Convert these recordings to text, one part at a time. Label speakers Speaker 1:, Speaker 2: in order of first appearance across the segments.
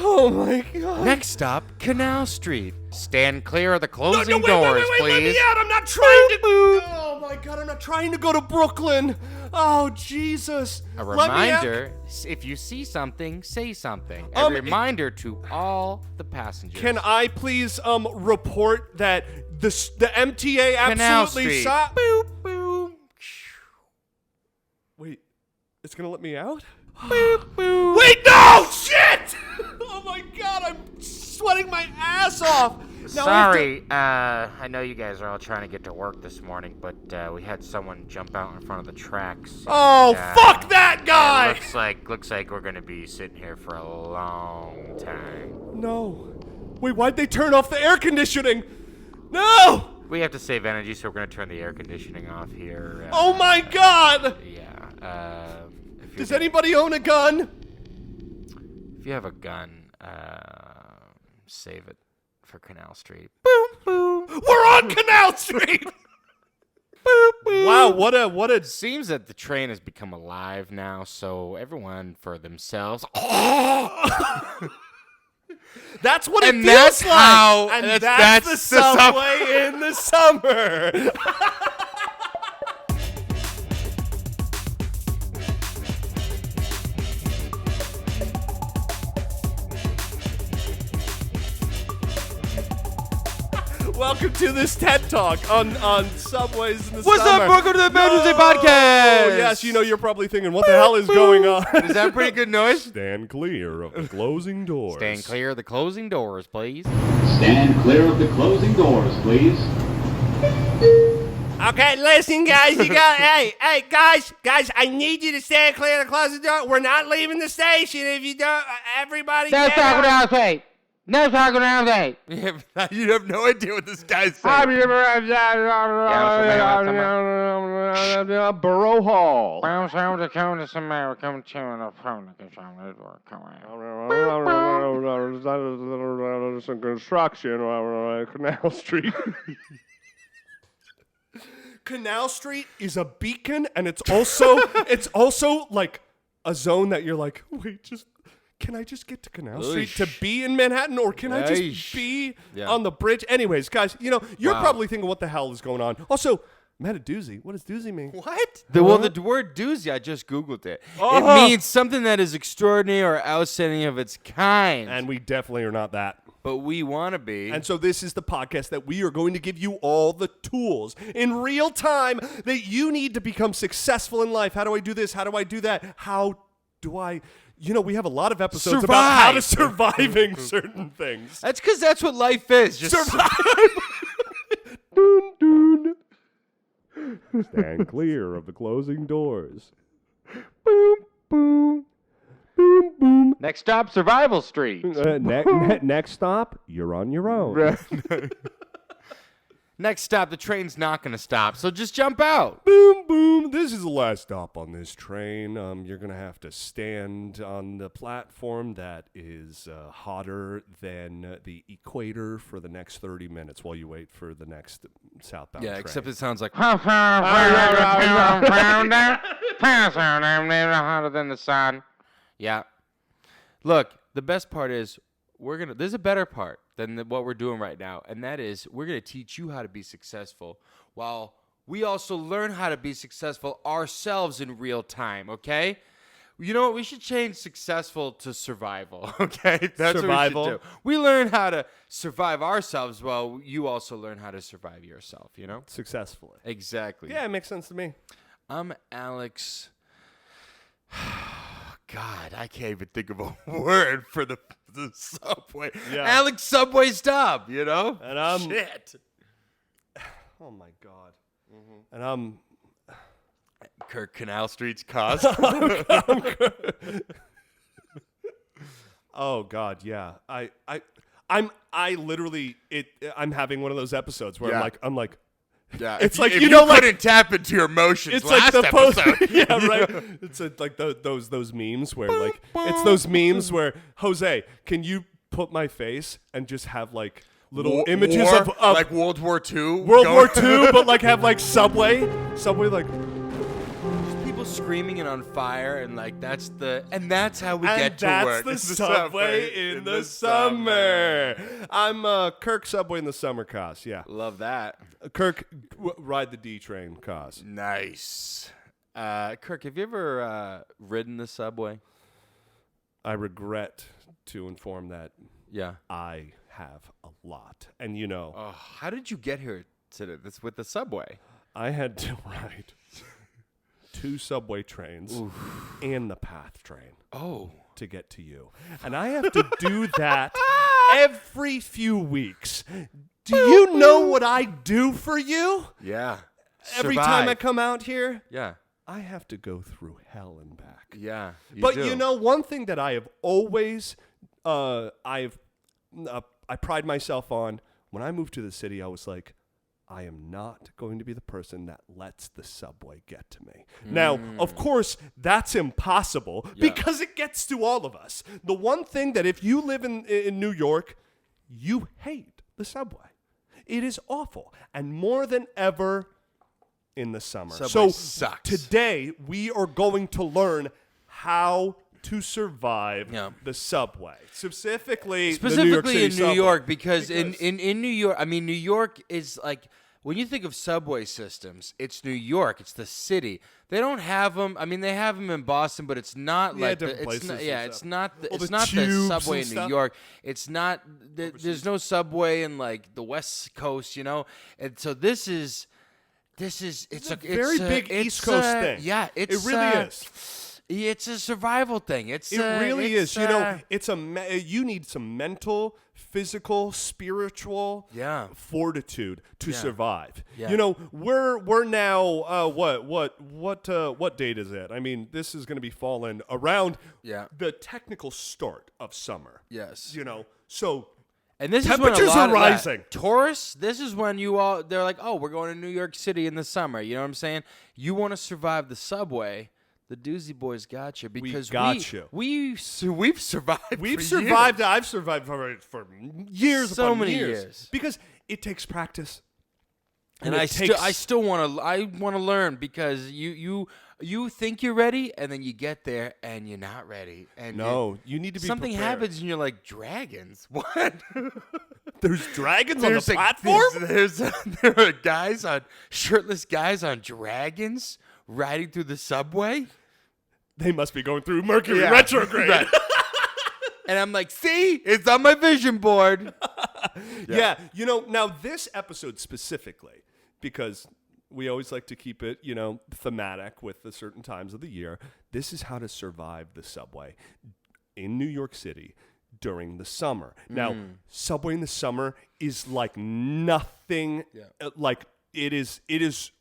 Speaker 1: Oh my God.
Speaker 2: Next stop, Canal Street. Stand clear of the closing doors, please.
Speaker 1: Let me out. I'm not trying to. Oh my God, I'm not trying to go to Brooklyn. Oh, Jesus.
Speaker 2: A reminder, if you see something, say something. A reminder to all the passengers.
Speaker 1: Can I please report that the MTA absolutely stopped?
Speaker 2: Boop, boop.
Speaker 1: Wait, it's going to let me out?
Speaker 2: Boop, boop.
Speaker 1: Wait, no! Shit! Oh my God, I'm sweating my ass off. Now
Speaker 2: Sorry, I know you guys are all trying to get to work this morning, but we had someone jump out in front of the tracks.
Speaker 1: Oh, fuck that guy!
Speaker 2: Looks like we're gonna be sitting here for a long time.
Speaker 1: No. Wait, why'd they turn off the air conditioning? No!
Speaker 2: We have to save energy, so we're gonna turn the air conditioning off here.
Speaker 1: Oh my God!
Speaker 2: Yeah.
Speaker 1: Does anybody own a gun?
Speaker 2: If you have a gun, save it for Canal Street. Boom, boom.
Speaker 1: We're on Canal Street.
Speaker 2: Boop, boop.
Speaker 1: Wow, what a.
Speaker 2: It seems that the train has become alive now, so everyone for themselves.
Speaker 1: That's what it
Speaker 2: And
Speaker 1: feels
Speaker 2: that's
Speaker 1: like.
Speaker 2: how-
Speaker 1: And
Speaker 2: that's
Speaker 1: that's the
Speaker 2: the
Speaker 1: subway in the summer. Welcome to this TED Talk on subways in the summer.
Speaker 2: What's up? Welcome to the Bad Tuesday Podcast.
Speaker 1: Oh, yes, you know, you're probably thinking, what the hell is going on?
Speaker 2: Is that a pretty good noise?
Speaker 1: Stand clear of the closing doors.
Speaker 2: Stand clear of the closing doors, please.
Speaker 3: Stand clear of the closing doors, please.
Speaker 1: Okay, listen, guys. Hey, guys, I need you to stand clear of the closing door. We're not leaving the station if you don't. Everybody.
Speaker 4: No talking outside. No talking outside.
Speaker 2: You have no idea what this guy's saying.
Speaker 4: Borough Hall.
Speaker 1: Some construction on Canal Street. Canal Street is a beacon, and it's also like a zone that you're like, wait, can I just get to Canal Street to be in Manhattan, or can I just be on the bridge? Anyways, guys, you know, you're probably thinking, what the hell is going on? Also, met a Doozy. What does Doozy mean?
Speaker 2: What? The word doozy, I just Googled it. It means something that is extraordinary or outstanding of its kind.
Speaker 1: And we definitely are not that.
Speaker 2: But we want to be.
Speaker 1: And so this is the podcast that we are going to give you all the tools in real time that you need to become successful in life. How do I do this? How do I do that? How do I... You know, we have a lot of episodes about how to surviving certain things.
Speaker 2: That's because that's what life is. Just
Speaker 1: survive. Doon, doon. Stand clear of the closing doors. Boom, boom. Boom, boom.
Speaker 4: Next stop, Survival Street.
Speaker 1: Next stop, you're on your own.
Speaker 2: Next stop, the train's not going to stop, so just jump out.
Speaker 1: Boom, boom. This is the last stop on this train. You're going to have to stand on the platform that is hotter than the equator for the next 30 minutes while you wait for the next southbound train.
Speaker 2: Yeah, except it sounds like...
Speaker 4: Hotter than the sun.
Speaker 2: Yeah. Look, the best part is there's a better part than what we're doing right now, and that is we're going to teach you how to be successful while we also learn how to be successful ourselves in real time, okay? You know what? We should change successful to survival, okay? That's
Speaker 1: survival.
Speaker 2: What we should do. We learn how to survive ourselves while you also learn how to survive yourself, you know?
Speaker 1: Successfully.
Speaker 2: Exactly.
Speaker 1: Yeah, it makes sense to me.
Speaker 2: I'm Alex... God, I can't even think of a word for the subway.
Speaker 1: Yeah.
Speaker 2: Alex Subway Staub, you know?
Speaker 1: And I'm...
Speaker 2: Shit.
Speaker 1: Oh, my God. Mm-hmm. And I'm...
Speaker 2: Kirk Canal Street's Koz.
Speaker 1: Oh, God, yeah. I'm literally... I'm having one of those episodes where I'm like...
Speaker 2: Yeah,
Speaker 1: it's like
Speaker 2: if
Speaker 1: you know,
Speaker 2: couldn't tap into your emotions.
Speaker 1: It's
Speaker 2: last
Speaker 1: like the
Speaker 2: episode.
Speaker 1: yeah, right. It's like those memes where it's those memes where Jose, can you put my face and just have like little images of
Speaker 2: like World War II,
Speaker 1: War II, but like have like subway like
Speaker 2: people people screaming and on fire, and like that's how we
Speaker 1: And
Speaker 2: get to
Speaker 1: that's
Speaker 2: work.
Speaker 1: the
Speaker 2: It's
Speaker 1: subway in the summer. I'm Kirk Subway in the Summer, Koz. Yeah.
Speaker 2: Love that.
Speaker 1: Kirk, ride the D train, Koz.
Speaker 2: Nice. Kirk, have you ever ridden the subway?
Speaker 1: I regret to inform that
Speaker 2: Yeah.
Speaker 1: I have a lot. And you know,
Speaker 2: Oh, how did you get here today? This with the subway?
Speaker 1: I had to ride 2 subway trains and the PATH train
Speaker 2: Oh.
Speaker 1: to get to you. And I have to do that every few weeks. Do you know what I do for you?
Speaker 2: Yeah.
Speaker 1: Every time I come out here,
Speaker 2: Yeah.
Speaker 1: I have to go through hell and back.
Speaker 2: Yeah.
Speaker 1: But you know, one thing that I have always, I pride myself on, when I moved to the city, I was like, I am not going to be the person that lets the subway get to me. Now, of course, that's impossible because it gets to all of us. The one thing that if you live in New York, you hate the subway. It is awful. And more than ever in the summer.
Speaker 2: Subway
Speaker 1: So
Speaker 2: sucks.
Speaker 1: today we are going to learn how to survive the subway. Specifically the New York City
Speaker 2: in New
Speaker 1: subway.
Speaker 2: York, because in New York, I mean, New York is like, when you think of subway systems, it's New York, it's the city. They don't have them. I mean, they have them in Boston, but it's not like
Speaker 1: different
Speaker 2: it's
Speaker 1: places
Speaker 2: not,
Speaker 1: and
Speaker 2: yeah,
Speaker 1: stuff.
Speaker 2: it's not the,
Speaker 1: Well,
Speaker 2: it's
Speaker 1: the
Speaker 2: not the
Speaker 1: tubes
Speaker 2: subway
Speaker 1: and
Speaker 2: in New
Speaker 1: stuff.
Speaker 2: York. It's not. There's no subway in like the West Coast, you know. And so this is it's a
Speaker 1: very big East Coast thing.
Speaker 2: Yeah,
Speaker 1: It really is.
Speaker 2: It's a survival thing. It
Speaker 1: really is. You know, it's you need some mental, physical, spiritual fortitude to survive.
Speaker 2: Yeah.
Speaker 1: You know, we're now what date is it? I mean, this is going to be falling around the technical start of summer.
Speaker 2: Yes.
Speaker 1: You know, so
Speaker 2: and this
Speaker 1: temperatures
Speaker 2: is when a lot
Speaker 1: are rising.
Speaker 2: Tourists, this is when they're like, oh, we're going to New York City in the summer. You know what I'm saying? You want to survive the subway. The Doozy Boys got you because we've survived.
Speaker 1: We've
Speaker 2: for
Speaker 1: survived.
Speaker 2: years.
Speaker 1: I've survived for years.
Speaker 2: So
Speaker 1: upon
Speaker 2: many
Speaker 1: years
Speaker 2: years.
Speaker 1: because it takes practice.
Speaker 2: And I still want to learn because you think you're ready and then you get there and you're not ready. And
Speaker 1: you need to be
Speaker 2: something
Speaker 1: prepared.
Speaker 2: happens and you're like, dragons? What?
Speaker 1: There's dragons on the
Speaker 2: like,
Speaker 1: platform?
Speaker 2: There are shirtless guys on dragons riding through the subway.
Speaker 1: They must be going through Mercury retrograde.
Speaker 2: Right. And I'm like, see, it's on my vision board.
Speaker 1: Yeah, you know, now this episode specifically, because we always like to keep it, you know, thematic with the certain times of the year. This is how to survive the subway in New York City during the summer. Now, subway in the summer is like nothing, like it is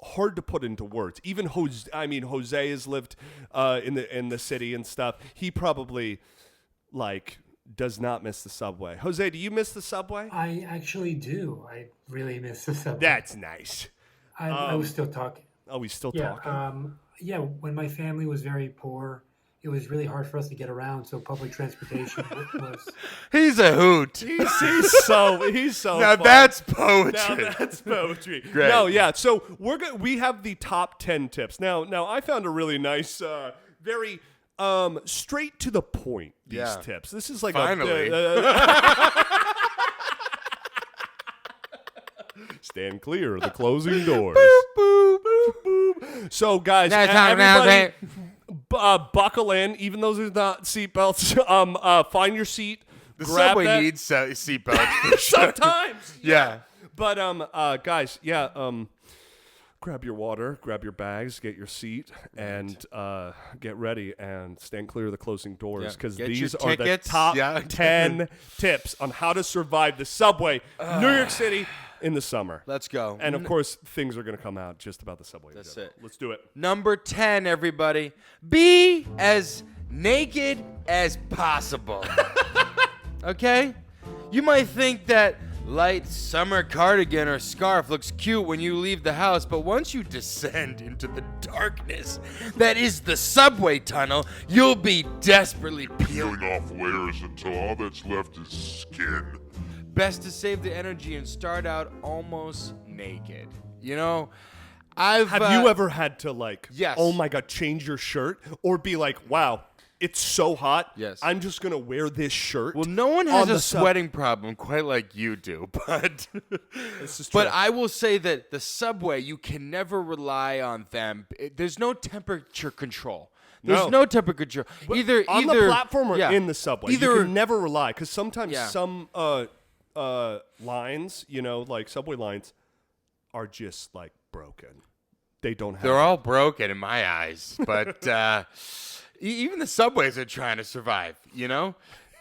Speaker 1: hard to put into words. Even Jose has lived in the city and stuff. He probably does not miss the subway. Jose, do you miss the subway?
Speaker 5: I actually do. I really miss the subway.
Speaker 1: That's nice.
Speaker 5: I was still talking.
Speaker 1: Oh, he's still
Speaker 5: Yeah,
Speaker 1: talking?
Speaker 5: when my family was very poor, it was really hard for us to get around, so public transportation was...
Speaker 2: He's a hoot.
Speaker 1: He's so
Speaker 2: Now
Speaker 1: fun.
Speaker 2: that's poetry.
Speaker 1: Now that's poetry.
Speaker 2: Great.
Speaker 1: No, yeah. So we have the top 10 tips. Now I found a really nice, very straight to the point. These tips. This is like
Speaker 2: Finally.
Speaker 1: Stand clear of the closing doors. Boop, boop. So guys, everybody, buckle in. Even though there's not seatbelts, find your seat.
Speaker 2: The
Speaker 1: grab
Speaker 2: subway
Speaker 1: that.
Speaker 2: needs seatbelts for sure.
Speaker 1: Sometimes.
Speaker 2: Yeah.
Speaker 1: But guys, grab your water, grab your bags, get your seat, and get ready and stand clear of the closing doors because
Speaker 2: Get
Speaker 1: these
Speaker 2: your
Speaker 1: are the
Speaker 2: tickets.
Speaker 1: top
Speaker 2: Yeah.
Speaker 1: 10 tips on how to survive the subway, New York City in the summer.
Speaker 2: Let's go.
Speaker 1: And of course, things are going to come out just about the subway.
Speaker 2: That's
Speaker 1: together.
Speaker 2: it.
Speaker 1: Let's do it.
Speaker 2: Number 10, everybody. Be as naked as possible. Okay? You might think that light summer cardigan or scarf looks cute when you leave the house, but once you descend into the darkness that is the subway tunnel, you'll be desperately
Speaker 6: Peeling off layers until all that's left is skin.
Speaker 2: Best to save the energy and start out almost naked. You know,
Speaker 1: Have you ever had to like,
Speaker 2: Yes.
Speaker 1: oh my God, change your shirt or be like, wow, it's so hot.
Speaker 2: Yes.
Speaker 1: I'm just going to wear this shirt.
Speaker 2: Well, no one has
Speaker 1: on
Speaker 2: a
Speaker 1: the sub-
Speaker 2: sweating problem quite like you do, but
Speaker 1: This is
Speaker 2: but
Speaker 1: true.
Speaker 2: I will say that the subway, you can never rely on them. There's no temperature control. There's no temperature control. Either
Speaker 1: on the platform or
Speaker 2: yeah.
Speaker 1: in the subway.
Speaker 2: Either
Speaker 1: you can never rely because sometimes
Speaker 2: Yeah.
Speaker 1: some lines, like subway lines, are just like broken. They don't have.
Speaker 2: they're all broken in my eyes, but even the subways are trying to survive,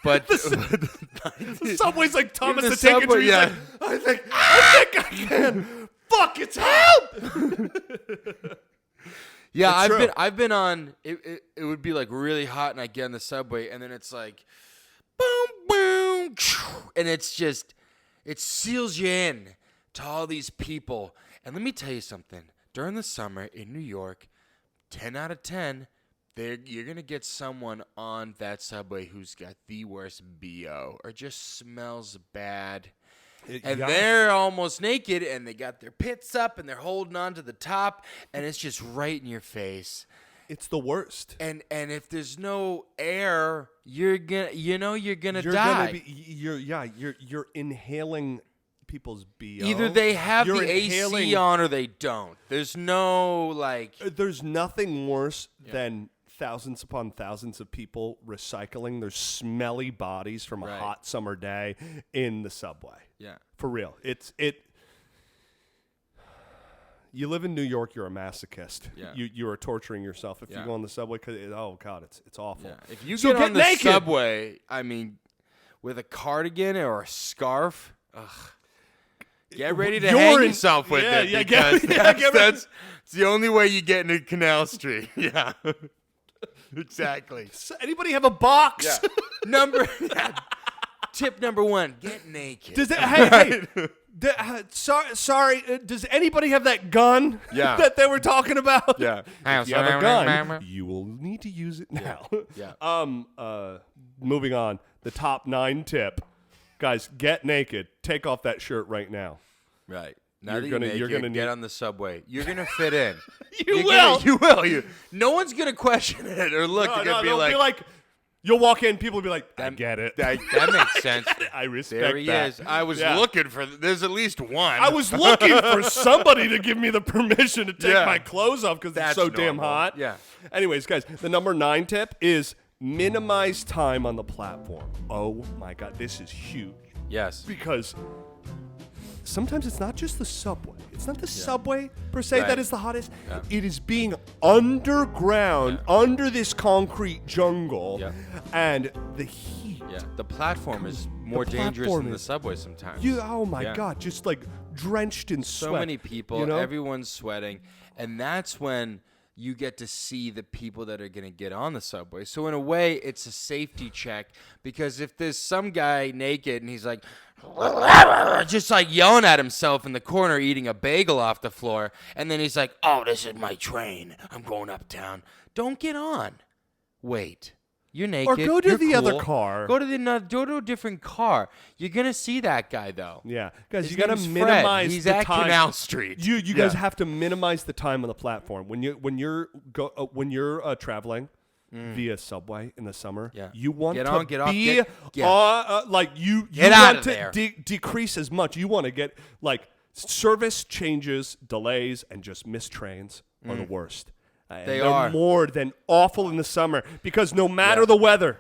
Speaker 2: But
Speaker 1: the subway's like Thomas
Speaker 2: the
Speaker 1: the Tank
Speaker 2: subway,
Speaker 1: Engine. He's
Speaker 2: yeah.
Speaker 1: like, I think I can. Fuck, it's help.
Speaker 2: yeah,
Speaker 1: It's true.
Speaker 2: I've been on. It would be like really hot, and I get on the subway, and then it's like, boom, boom, and it's just it seals you in to all these people. And let me tell you something. During the summer in New York, 10 out of 10. You're going to get someone on that subway who's got the worst BO or just smells bad. And they're almost naked and they got their pits up and they're holding on to the top and it's just right in your face.
Speaker 1: It's the worst.
Speaker 2: And if there's no air, you're going to
Speaker 1: You're
Speaker 2: die.
Speaker 1: You're inhaling people's BO.
Speaker 2: Either they have
Speaker 1: You're
Speaker 2: the AC on or they don't. There's no like
Speaker 1: There's nothing worse than thousands upon thousands of people recycling their smelly bodies from a
Speaker 2: Right.
Speaker 1: hot summer day in the subway.
Speaker 2: yeah.
Speaker 1: For real. You live in New York, you're a masochist.
Speaker 2: Yeah.
Speaker 1: You are torturing yourself if you
Speaker 2: Yeah.
Speaker 1: go on the subway because oh God, it's awful.
Speaker 2: Yeah. If you
Speaker 1: So
Speaker 2: get on the
Speaker 1: naked.
Speaker 2: subway, I mean, with a cardigan or a scarf, get ready to
Speaker 1: You're
Speaker 2: hang
Speaker 1: in-
Speaker 2: yourself with
Speaker 1: yeah,
Speaker 2: it
Speaker 1: yeah,
Speaker 2: because
Speaker 1: get ready.
Speaker 2: that's the only way you get into Canal Street. Yeah, exactly.
Speaker 1: So anybody have a box?
Speaker 2: Yeah. Tip number 1: get naked.
Speaker 1: Does it, hey, sorry, does anybody have that gun
Speaker 2: Yeah.
Speaker 1: that they were talking about?
Speaker 2: Yeah.
Speaker 1: If you have a gun, you will need to use it now.
Speaker 2: Yeah.
Speaker 1: Moving on. The top 9 tip. Guys, get naked. Take off that shirt right now.
Speaker 2: Right. Now
Speaker 1: You're
Speaker 2: that
Speaker 1: gonna-
Speaker 2: you're
Speaker 1: you're
Speaker 2: naked,
Speaker 1: gonna
Speaker 2: get
Speaker 1: need-
Speaker 2: on the subway. You're gonna fit in.
Speaker 1: You will.
Speaker 2: You will. No one's gonna question it or look. They're gonna
Speaker 1: they'll be like, you'll walk in, people will be like, I get it.
Speaker 2: That makes sense.
Speaker 1: I respect
Speaker 2: There he
Speaker 1: that.
Speaker 2: is. I was
Speaker 1: Yeah.
Speaker 2: looking for. There's at least one.
Speaker 1: I was looking for somebody to give me the permission to take
Speaker 2: Yeah.
Speaker 1: my clothes off because it's
Speaker 2: That's
Speaker 1: so damn
Speaker 2: normal.
Speaker 1: hot.
Speaker 2: Yeah.
Speaker 1: Anyways, guys, the number 9 tip is minimize time on the platform. Oh my God, this is huge
Speaker 2: Yes.
Speaker 1: because sometimes it's not just the subway. It's not the subway per se
Speaker 2: Right.
Speaker 1: that is the hottest.
Speaker 2: Yeah.
Speaker 1: It is being underground, under this concrete jungle,
Speaker 2: Yeah.
Speaker 1: and the heat.
Speaker 2: Yeah. The platform is more dangerous
Speaker 1: platform
Speaker 2: than the
Speaker 1: is-
Speaker 2: subway sometimes.
Speaker 1: Oh my
Speaker 2: Yeah.
Speaker 1: God, just like drenched in
Speaker 2: So
Speaker 1: sweat.
Speaker 2: many people.
Speaker 1: you know?
Speaker 2: Everyone's sweating, and that's when you get to see the people that are going to get on the subway. So in a way, it's a safety check because if there's some guy naked and he's like just like yelling at himself in the corner eating a bagel off the floor and then he's like, "Oh, this is my train. I'm going uptown." Don't get on. Wait. You're naked.
Speaker 1: go to
Speaker 2: You're
Speaker 1: the other
Speaker 2: cool.
Speaker 1: car.
Speaker 2: Go to a different car. You're going to see that guy though.
Speaker 1: Yeah, guys,
Speaker 2: His
Speaker 1: you gotta
Speaker 2: name's
Speaker 1: minimize
Speaker 2: Fred. He's
Speaker 1: the
Speaker 2: at
Speaker 1: time.
Speaker 2: Canal Street.
Speaker 1: You guys
Speaker 2: Yeah.
Speaker 1: have to minimize the time on the platform when you're traveling via subway in the summer.
Speaker 2: Yeah.
Speaker 1: You want
Speaker 2: Get
Speaker 1: to
Speaker 2: on, get off,
Speaker 1: be
Speaker 2: get-
Speaker 1: like you
Speaker 2: Get out
Speaker 1: want
Speaker 2: of
Speaker 1: to
Speaker 2: there.
Speaker 1: decrease as much. You want to get like service changes, delays, and just missed trains are the worst. And
Speaker 2: They
Speaker 1: they're
Speaker 2: are.
Speaker 1: more than awful in the summer because no matter the weather,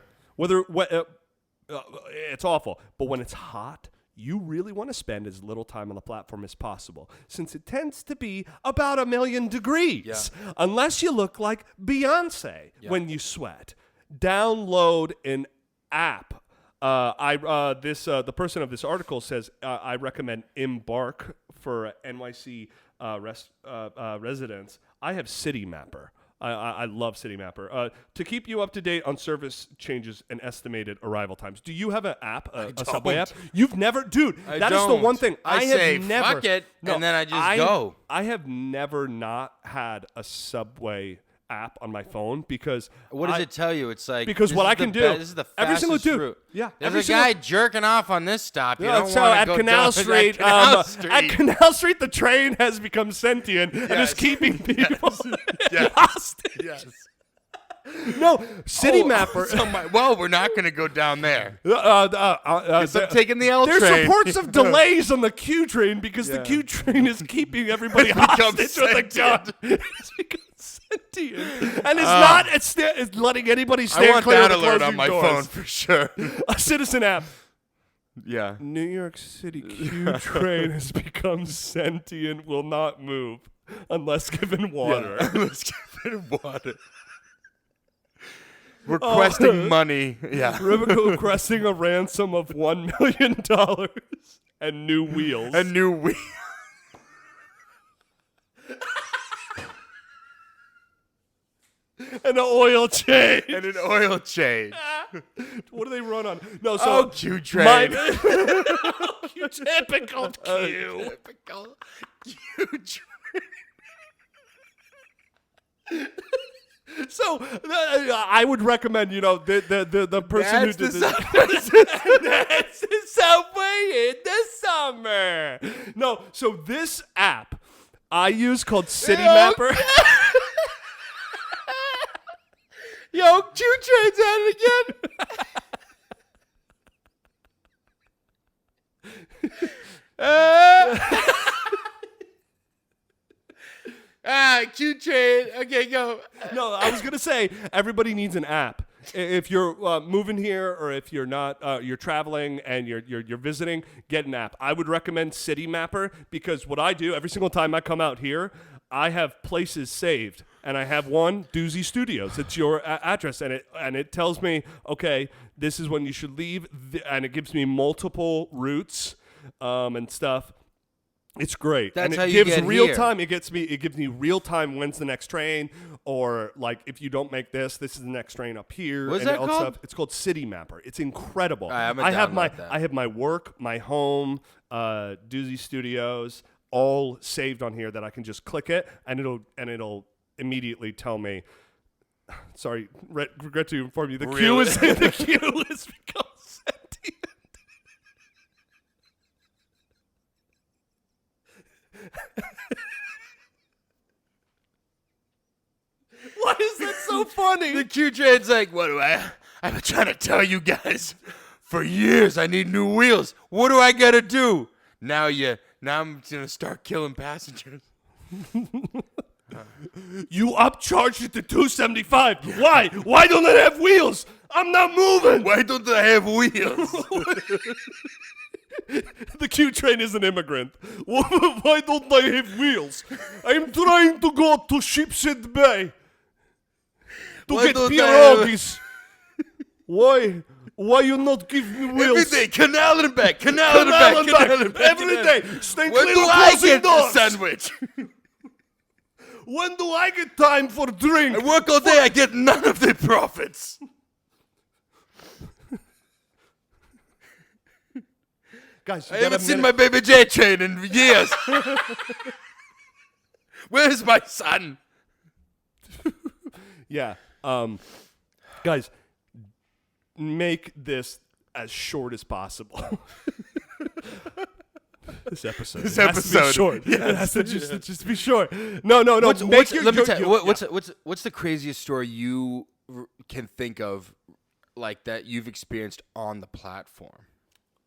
Speaker 1: it's awful. But when it's hot, you really want to spend as little time on the platform as possible, since it tends to be about 1,000,000 degrees.
Speaker 2: Yeah.
Speaker 1: Unless you look like Beyonce when you sweat. Download an app. The person of this article says I recommend Embark for NYC residents. I have City Mapper. I love City Mapper. To keep you up to date on service changes and estimated arrival times. Do you have an app, a subway app? You've never, dude. That is the one thing
Speaker 2: I
Speaker 1: have
Speaker 2: say,
Speaker 1: never.
Speaker 2: fuck it, and then I just go.
Speaker 1: I have never not had a subway app on my phone because
Speaker 2: What does it tell you? It's like
Speaker 1: because
Speaker 2: this
Speaker 1: what
Speaker 2: is
Speaker 1: I can
Speaker 2: the
Speaker 1: do
Speaker 2: this is the
Speaker 1: every
Speaker 2: fastest
Speaker 1: single dude.
Speaker 2: route.
Speaker 1: Yeah,
Speaker 2: There's
Speaker 1: every
Speaker 2: a
Speaker 1: single
Speaker 2: guy jerking off on this stop. You
Speaker 1: Yeah,
Speaker 2: don't
Speaker 1: so
Speaker 2: want to
Speaker 1: at
Speaker 2: go
Speaker 1: Canal
Speaker 2: down
Speaker 1: Street,
Speaker 2: Canal Street.
Speaker 1: at Canal Street, the train has become sentient and is keeping people hostage.
Speaker 2: Yes.
Speaker 1: No, City Mapper.
Speaker 2: Well, we're not going to go down there.
Speaker 1: I'm
Speaker 2: taking the L
Speaker 1: There's
Speaker 2: train.
Speaker 1: reports of delays on the Q train because the Q train is keeping everybody hostage with a gun. It's become sentient and it's letting anybody stand clear of the
Speaker 2: alert
Speaker 1: closing
Speaker 2: on my
Speaker 1: doors.
Speaker 2: phone for sure.
Speaker 1: A citizen app.
Speaker 2: Yeah.
Speaker 1: New York City Q train has become sentient, will not move unless given water.
Speaker 2: Let's give it water. Requesting money. Yeah.
Speaker 1: Requesting a ransom of $1 million and new wheels.
Speaker 2: A new wheel.
Speaker 1: And an oil change.
Speaker 2: And an oil change.
Speaker 1: What do they run on? No, so
Speaker 2: Q train.
Speaker 1: Typical Q.
Speaker 2: Typical Q train.
Speaker 1: So I would recommend, the person who did this. That's the subway in the summer. No, so this app I use called City Mapper.
Speaker 2: Yo, Q train's at it again. Q train. Okay, go.
Speaker 1: No, I was gonna say everybody needs an app. If you're moving here, or if you're not, you're traveling and you're visiting, get an app. I would recommend City Mapper because what I do every single time I come out here, I have places saved, and I have one Doozy Studios. It's your address, and it tells me, okay, this is when you should leave, and it gives me multiple routes and stuff. It's great.
Speaker 2: That's
Speaker 1: and
Speaker 2: how
Speaker 1: it
Speaker 2: you
Speaker 1: gives
Speaker 2: get
Speaker 1: real
Speaker 2: here.
Speaker 1: time. It gives me real time when's the next train, or like if you don't make this is the next train up here.
Speaker 2: What's
Speaker 1: and
Speaker 2: that
Speaker 1: all
Speaker 2: called?
Speaker 1: Stuff. It's called City Mapper. It's incredible.
Speaker 2: All right, I'm gonna
Speaker 1: I have
Speaker 2: download that.
Speaker 1: I have my work, my home, Doozy Studios, all saved on here that I can just click it and it'll immediately tell me. Sorry, regret to inform you, the queue is become sentient. Why is that so funny?
Speaker 2: The Q train's like, what do I've been trying to tell you guys for years. I need new wheels. What do I gotta do? Now I'm gonna start killing passengers.
Speaker 1: You upcharged it to $275. Why? Why don't I have wheels? I'm not moving.
Speaker 2: Why don't I have wheels?
Speaker 1: The Q train is an immigrant. Why don't I have wheels? I'm trying to go to Shipshead Bay to
Speaker 2: Why
Speaker 1: get
Speaker 2: don't I
Speaker 1: pierogies. Why? Why you not give me wheels?
Speaker 2: Every day, canal and back, canal and back.
Speaker 1: Every day. Stay
Speaker 2: When
Speaker 1: clear
Speaker 2: do
Speaker 1: of
Speaker 2: I
Speaker 1: closing
Speaker 2: get the
Speaker 1: doors.
Speaker 2: sandwich?
Speaker 1: When do I get time for drink?
Speaker 2: I work all day, I get none of the profits.
Speaker 1: Guys,
Speaker 2: I haven't seen my baby J train in years. Where's my son?
Speaker 1: Yeah. Guys, make this as short as possible. This episode. It has to be short.
Speaker 2: Yes.
Speaker 1: It has to just be short. No.
Speaker 2: Let me tell you, what's the craziest story you can think of, like that you've experienced on the platform?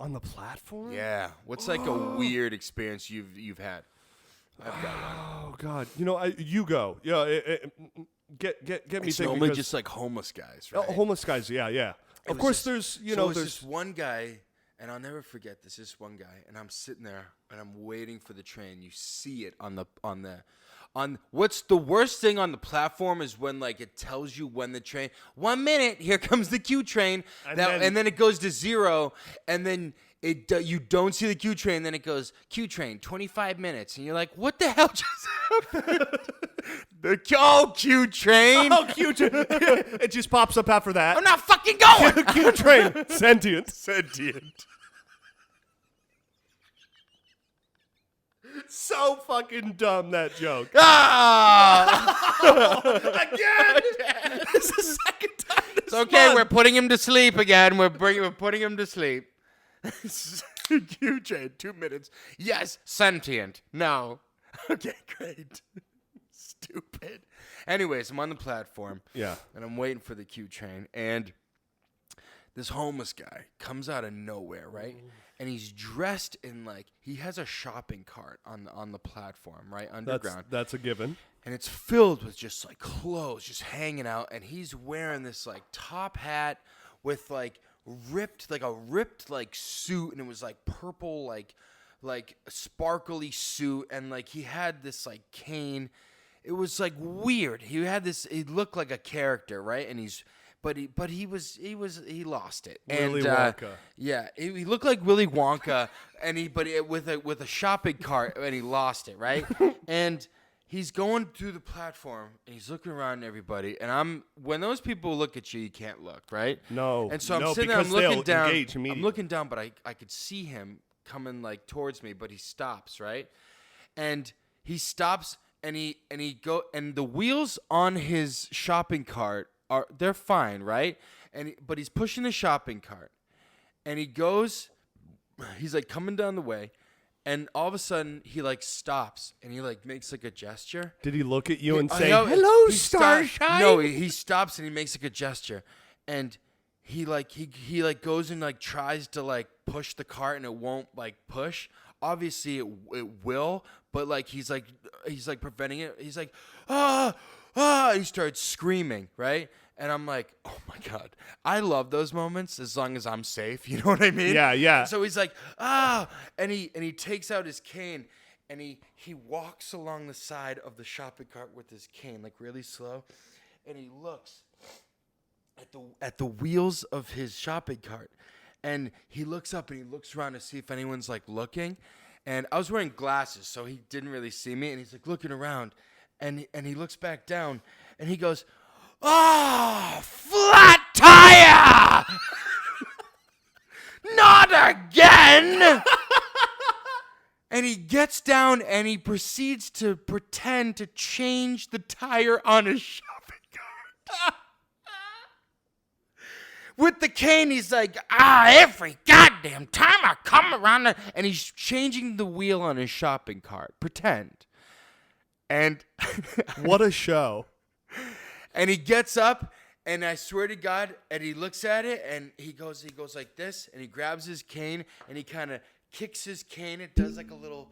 Speaker 1: On the platform?
Speaker 2: Yeah. What's like a weird experience you've had? I've got one.
Speaker 1: Oh God. You go. Yeah. Get me
Speaker 2: It's
Speaker 1: thinking.
Speaker 2: normally
Speaker 1: because-
Speaker 2: just like homeless guys, right?
Speaker 1: homeless guys. Yeah. Of course, there's
Speaker 2: there's
Speaker 1: there's
Speaker 2: this one guy, and I'll never forget this one guy, and I'm sitting there and I'm waiting for the train. You see it on what's the worst thing on the platform is when like it tells you when the train 1 minute, here comes the Q train, and then it goes to 0, and then you don't see the Q train, then it goes Q train 25 minutes, and you're like, what the hell just happened? Q train.
Speaker 1: Oh, Q train. It just pops up after that.
Speaker 2: I'm not fucking going.
Speaker 1: Q train. Sentient. So fucking dumb, that joke.
Speaker 2: Ah!
Speaker 1: Again! This is the second time this
Speaker 2: It's okay,
Speaker 1: month.
Speaker 2: we're putting him to sleep again. We're putting him to sleep. Q-Train, 2 minutes. Yes, sentient. No. Okay, great. Stupid. Anyways, I'm on the platform.
Speaker 1: Yeah.
Speaker 2: And I'm waiting for the Q-Train. And this homeless guy comes out of nowhere, right? And he's dressed in he has a shopping cart on the platform, right? Underground.
Speaker 1: That's a given.
Speaker 2: And it's filled with just clothes just hanging out, and he's wearing this top hat with ripped suit, and it was purple sparkly suit, and he had this cane. It was weird. He looked like a character, right? And he lost it.
Speaker 1: Willy
Speaker 2: And,
Speaker 1: Wonka.
Speaker 2: Yeah, he looked like Willy Wonka, with a shopping cart, and he lost it, right? And he's going through the platform, and he's looking around at everybody. And when those people look at you, you can't look, right?
Speaker 1: No.
Speaker 2: And so I'm
Speaker 1: no,
Speaker 2: sitting there, I'm
Speaker 1: because
Speaker 2: looking
Speaker 1: they'll
Speaker 2: down.
Speaker 1: engage
Speaker 2: I'm
Speaker 1: immediately.
Speaker 2: looking down, but I could see him coming towards me, but he stops, right? And he stops, and and the wheels on his shopping cart they're fine, right? But he's pushing the shopping cart, and he's coming down the way, and all of a sudden he stops, and he makes a gesture.
Speaker 1: Did he look at you and say,
Speaker 2: No,
Speaker 1: "Hello,
Speaker 2: he
Speaker 1: Starshine"?
Speaker 2: No, he stops and he makes a gesture, and he goes and tries to push the cart, and it won't push. Obviously it will, but he's preventing it. He's ah. He starts screaming, right? And I'm like, oh my God. I love those moments as long as I'm safe. You know what I mean?
Speaker 1: Yeah, yeah.
Speaker 2: So he's and he takes out his cane, and he walks along the side of the shopping cart with his cane, really slow, and he looks at the wheels of his shopping cart, and he looks up and he looks around to see if anyone's looking. And I was wearing glasses, so he didn't really see me, and he's looking around. And he looks back down, and he goes, "Oh, flat tire! Not again!" And he gets down, and he proceeds to pretend to change the tire on his shopping cart. With the cane, he's every goddamn time I come around, and he's changing the wheel on his shopping cart. Pretend. And
Speaker 1: What a show.
Speaker 2: and he gets up, and I swear to God, and he looks at it, and he goes like this, and he grabs his cane, and he kind of kicks his cane. It does a little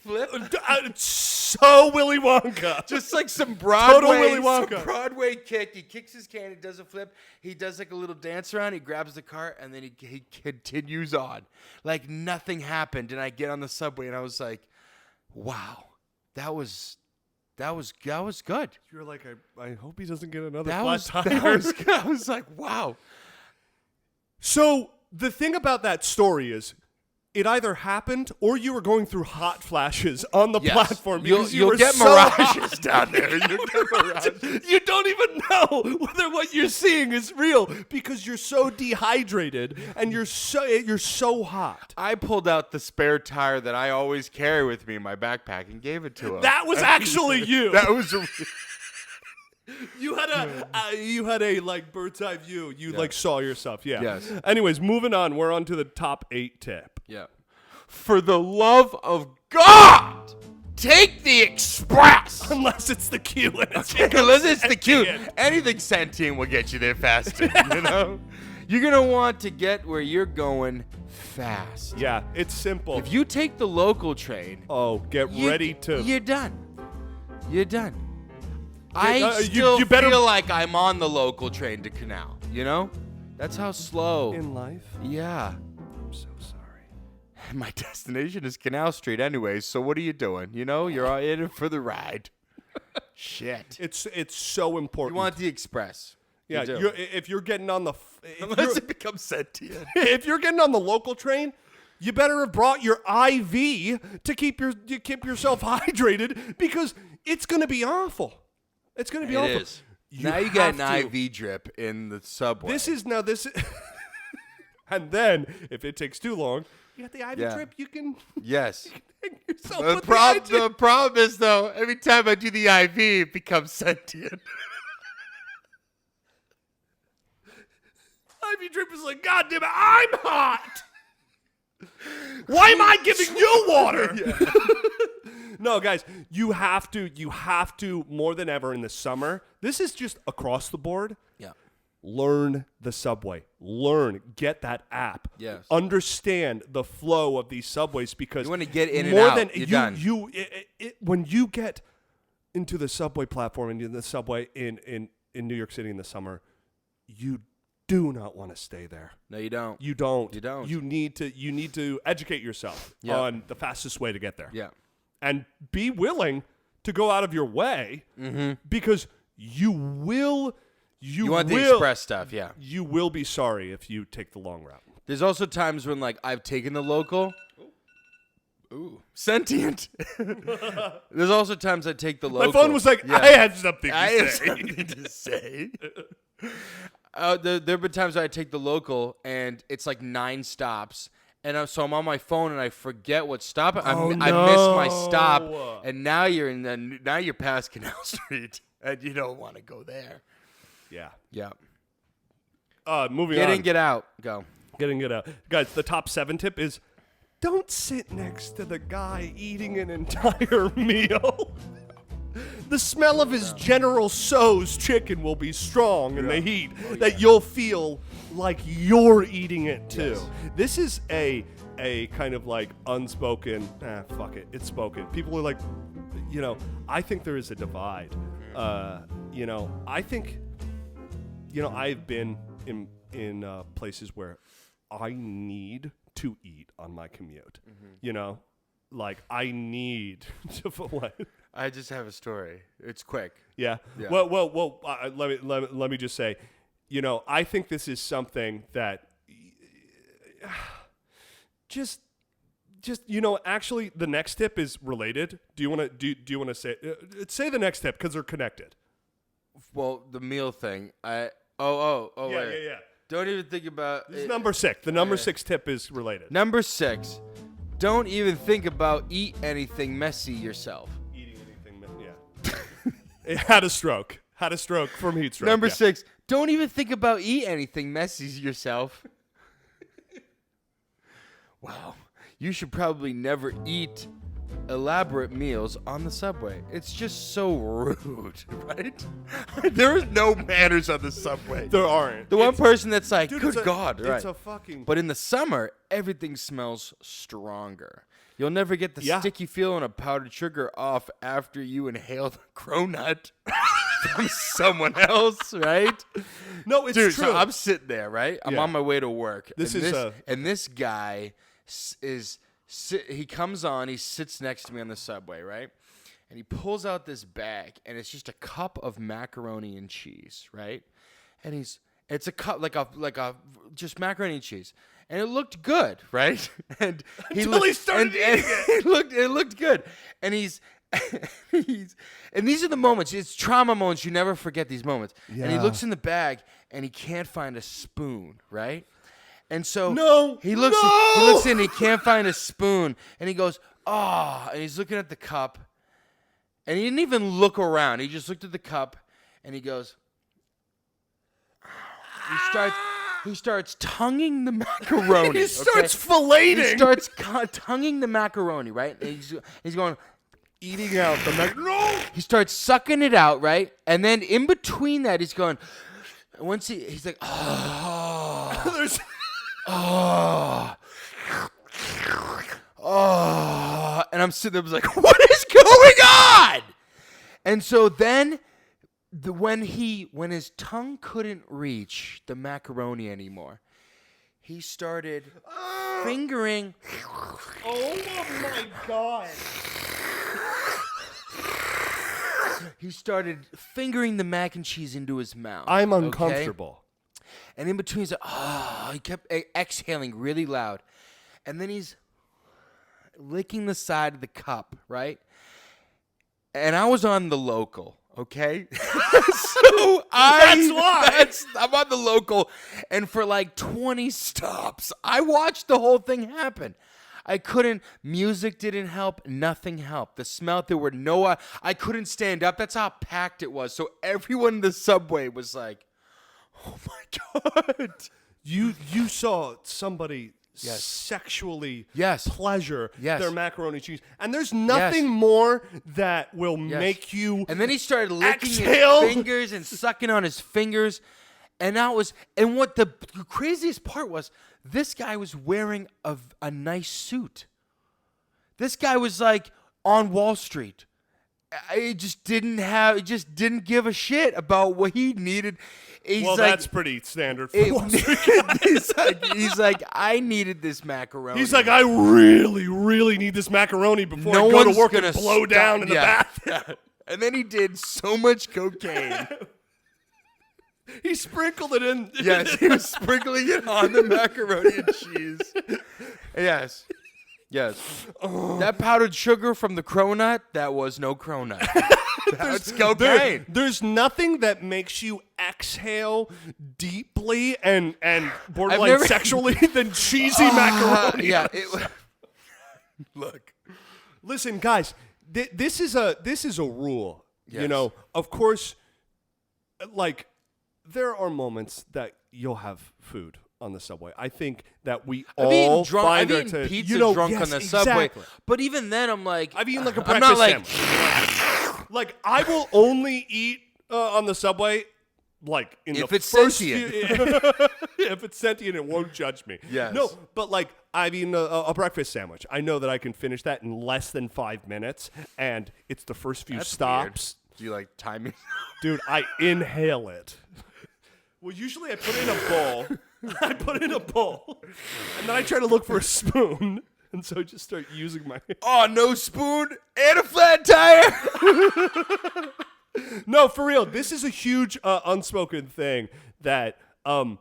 Speaker 2: flip.
Speaker 1: It's so Willy Wonka.
Speaker 2: Just some Broadway,
Speaker 1: Total Willy Wonka.
Speaker 2: some Broadway kick. He kicks his can. He does a flip. He does a little dance around. He grabs the cart, and then he continues on like nothing happened. And I get on the subway, and I was like, "Wow, that was good."
Speaker 1: You were like, I hope he doesn't get another
Speaker 2: That
Speaker 1: flat
Speaker 2: was
Speaker 1: tire.
Speaker 2: good. I was like, "Wow."
Speaker 1: So the thing about that story is, it either happened or you were going through hot flashes on the
Speaker 2: Yes.
Speaker 1: platform because you
Speaker 2: You'll
Speaker 1: were
Speaker 2: get
Speaker 1: so
Speaker 2: mirages
Speaker 1: hot.
Speaker 2: down there. You'll get mirages.
Speaker 1: You don't even know whether what you're seeing is real because you're so dehydrated and you're so hot.
Speaker 2: I pulled out the spare tire that I always carry with me in my backpack and gave it to him.
Speaker 1: That was actually you.
Speaker 2: That was
Speaker 1: You had a like bird's eye view. You saw yourself. Yeah.
Speaker 2: Yes.
Speaker 1: Anyways, moving on. We're on to the top 8 tip.
Speaker 2: yeah. For the love of God, take the express.
Speaker 1: Unless it's the Q.
Speaker 2: Unless it's the Q.
Speaker 1: sentient.
Speaker 2: Anything sentient will get you there faster. You know, you're gonna want to get where you're going fast.
Speaker 1: Yeah, it's simple.
Speaker 2: If you take the local train,
Speaker 1: Get ready to.
Speaker 2: You're done. You're done.
Speaker 1: you
Speaker 2: I still
Speaker 1: better-
Speaker 2: feel like I'm on the local train to Canal. You know, that's how slow.
Speaker 1: in life.
Speaker 2: Yeah.
Speaker 1: I'm so sorry.
Speaker 2: My destination is Canal Street anyway, so what are you doing? You know, you're all in it for the ride. Shit.
Speaker 1: It's so important.
Speaker 2: You want the express.
Speaker 1: yeah,
Speaker 2: You do.
Speaker 1: if you're getting on the
Speaker 2: Unless it becomes sentient.
Speaker 1: if you're getting on the local train, you better have brought your IV to keep yourself hydrated because it's going to be awful. It's going to be awful.
Speaker 2: It is. Now you got
Speaker 1: have
Speaker 2: an
Speaker 1: to.
Speaker 2: IV drip in the subway.
Speaker 1: This is and then if it takes too long, you got the IV
Speaker 2: Yeah.
Speaker 1: drip. You can
Speaker 2: Yes.
Speaker 1: hang yourself
Speaker 2: The
Speaker 1: with
Speaker 2: the problem is, though, every time I do the IV, it becomes sentient.
Speaker 1: IV drip is like, God damn it, I'm hot. Why am I giving you water? No, guys, you have to more than ever in the summer. This is just across the board.
Speaker 2: Yeah.
Speaker 1: Learn the subway. Get that app.
Speaker 2: Yes.
Speaker 1: Understand the flow of these subways because
Speaker 2: You want to get in and
Speaker 1: more
Speaker 2: out.
Speaker 1: than
Speaker 2: You're done.
Speaker 1: when you get into the subway platform and in the subway in New York City in the summer, you do not want to stay there.
Speaker 2: No, you don't.
Speaker 1: You don't.
Speaker 2: You don't.
Speaker 1: You need to educate yourself on the fastest way to get there.
Speaker 2: Yeah.
Speaker 1: And be willing to go out of your way because you will. You
Speaker 2: want the
Speaker 1: will,
Speaker 2: express stuff, yeah.
Speaker 1: You will be sorry if you take the long route.
Speaker 2: There's also times when, like, I've taken the local. Ooh. Sentient. There's also times I take the local.
Speaker 1: My phone was like,
Speaker 2: Yeah.
Speaker 1: I had something to
Speaker 2: I
Speaker 1: say.
Speaker 2: have something to say. There have been times I take the local, and it's like 9 stops. And so I'm on my phone, and I forget what stop. I miss my stop. And now you're past Canal Street, and you don't want to go there.
Speaker 1: Yeah.
Speaker 2: Yeah.
Speaker 1: Moving
Speaker 2: Get
Speaker 1: on.
Speaker 2: in, get out. Go.
Speaker 1: Getting it out. Guys, the top 7 tip is don't sit next to the guy eating an entire meal. The smell of his General Tso's chicken will be strong in the heat that you'll feel like you're eating it too.
Speaker 2: Yes.
Speaker 1: This is a kind of like unspoken, fuck it, it's spoken. People are like, I think there is a divide. I think, I've been in places where I need to eat on my commute. Like I need to what?
Speaker 2: I just have a story. It's quick.
Speaker 1: Yeah.
Speaker 2: Yeah.
Speaker 1: Well. Let me just say, I think this is something that just actually the next tip is related. Do you want to say the next tip because they're connected?
Speaker 2: Well, the meal thing.
Speaker 1: Yeah.
Speaker 2: Don't even think about
Speaker 1: This is number 6. The number 6 tip is related.
Speaker 2: Number 6. Don't even think about eat anything messy yourself.
Speaker 1: Eating anything, yeah. It had a stroke from heat stroke.
Speaker 2: Number
Speaker 1: yeah.
Speaker 2: 6. Don't even think about eat anything messy yourself. Wow. You should probably never eat elaborate meals on the subway. It's just so rude, right? There is no manners on the subway.
Speaker 1: There aren't.
Speaker 2: The one person that's like,
Speaker 1: Dude,
Speaker 2: good God, right?
Speaker 1: It's a fucking.
Speaker 2: But in the summer, everything smells stronger. You'll never get the sticky feeling of powdered sugar off after you inhale the cronut from someone else, right?
Speaker 1: No, it's
Speaker 2: Dude,
Speaker 1: true.
Speaker 2: so I'm sitting there, right? I'm
Speaker 1: Yeah.
Speaker 2: on my way to work.
Speaker 1: This
Speaker 2: and
Speaker 1: is
Speaker 2: and this guy he comes on, he sits next to me on the subway, right? And he pulls out this bag, and it's just a cup of macaroni and cheese, right? And it's a cup like a just macaroni and cheese. And it looked good, right? And
Speaker 1: Until he started eating it.
Speaker 2: It looked good. And and these are the moments. It's trauma moments. You never forget these moments. And he
Speaker 1: Yeah.
Speaker 2: looks in the bag and he can't find a spoon, right? And so he looks in, he can't find a spoon, and he goes, "Oh," and he's looking at the cup. And he didn't even look around. He just looked at the cup and he goes, He starts tonguing the macaroni.
Speaker 1: He starts filleting.
Speaker 2: He starts tonguing the macaroni, right? And he's going,
Speaker 1: eating out the macaroni.
Speaker 2: he starts sucking it out, right? And then in between that, he's going, once he's like, oh,
Speaker 1: There's.
Speaker 2: oh. And I'm sitting there, I was like, what is going on? And so then, when his tongue couldn't reach the macaroni anymore, he started fingering.
Speaker 1: Oh my God.
Speaker 2: He started fingering the mac and cheese into his mouth.
Speaker 1: I'm
Speaker 2: okay?
Speaker 1: uncomfortable.
Speaker 2: And in between, he's like, he kept exhaling really loud. And then he's licking the side of the cup, right? And I was on the local, okay? So
Speaker 1: That's why.
Speaker 2: I'm on the local, and for like 20 stops, I watched the whole thing happen. I couldn't. Music didn't help. Nothing helped. The smell. There were no. I couldn't stand up. That's how packed it was. So everyone in the subway was like, "Oh my god!"
Speaker 1: You saw somebody
Speaker 2: Yes.
Speaker 1: sexually
Speaker 2: Yes.
Speaker 1: pleasure
Speaker 2: Yes.
Speaker 1: their macaroni cheese, and there's nothing more that will make you.
Speaker 2: And then he started licking
Speaker 1: exhale.
Speaker 2: his fingers and sucking on his fingers, and what the craziest part was, this guy was wearing a nice suit. This guy was like on Wall Street. He just didn't give a shit about what he needed.
Speaker 1: Well, that's pretty standard for Wall Street.
Speaker 2: he's like, I needed this macaroni.
Speaker 1: He's like, I really, really need this macaroni before I go to work and blow down in the bath.
Speaker 2: Yeah. And then he did so much cocaine.
Speaker 1: He sprinkled it in.
Speaker 2: Yes, he was sprinkling it on the macaroni and cheese. Yes. That powdered sugar from the cronut, that was no cronut. That's cocaine.
Speaker 1: There's nothing that makes you exhale deeply and borderline sexually than cheesy macaroni.
Speaker 2: Yeah. Look.
Speaker 1: Listen, guys, this is a rule.
Speaker 2: Yes.
Speaker 1: You know, of course, like there are moments that you'll have food on the subway. I think that we all find
Speaker 2: I've eaten pizza
Speaker 1: yes,
Speaker 2: drunk on the subway.
Speaker 1: exactly.
Speaker 2: But even then, I'm like,
Speaker 1: I've eaten like a
Speaker 2: I'm
Speaker 1: breakfast
Speaker 2: not like,
Speaker 1: sandwich. Like I will only eat on the subway, like in
Speaker 2: if
Speaker 1: the
Speaker 2: it's
Speaker 1: first
Speaker 2: sentient.
Speaker 1: if it's sentient, it won't judge me.
Speaker 2: Yes.
Speaker 1: No, but like I've eaten a breakfast sandwich. I know that I can finish that in less than 5 minutes, and it's the first few stops.
Speaker 2: Weird. Do you like time it?
Speaker 1: Dude, I inhale it. Well, usually I put it in a bowl. And then I try to look for a spoon. And so I just start using my...
Speaker 2: Oh, no spoon and a flat tire.
Speaker 1: No, for real. This is a huge unspoken thing that and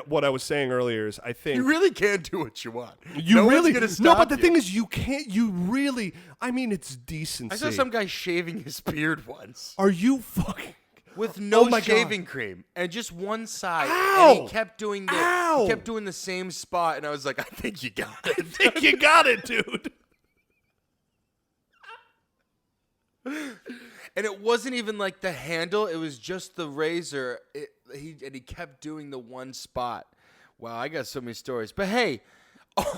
Speaker 1: what I was saying earlier is I think...
Speaker 2: You really can't do what you want.
Speaker 1: You really...
Speaker 2: Gonna stop
Speaker 1: No, but the
Speaker 2: you.
Speaker 1: thing is you can't... You really... I mean, it's decency.
Speaker 2: I saw some guy shaving his beard once.
Speaker 1: Are you fucking...
Speaker 2: With no
Speaker 1: my
Speaker 2: shaving cream and just one side,
Speaker 1: Ow!
Speaker 2: and he kept doing the same spot, and I was like, I think you got it.
Speaker 1: I think you got it, dude.
Speaker 2: And it wasn't even like the handle; it was just the razor. He kept doing the one spot. Wow, I got so many stories. But hey,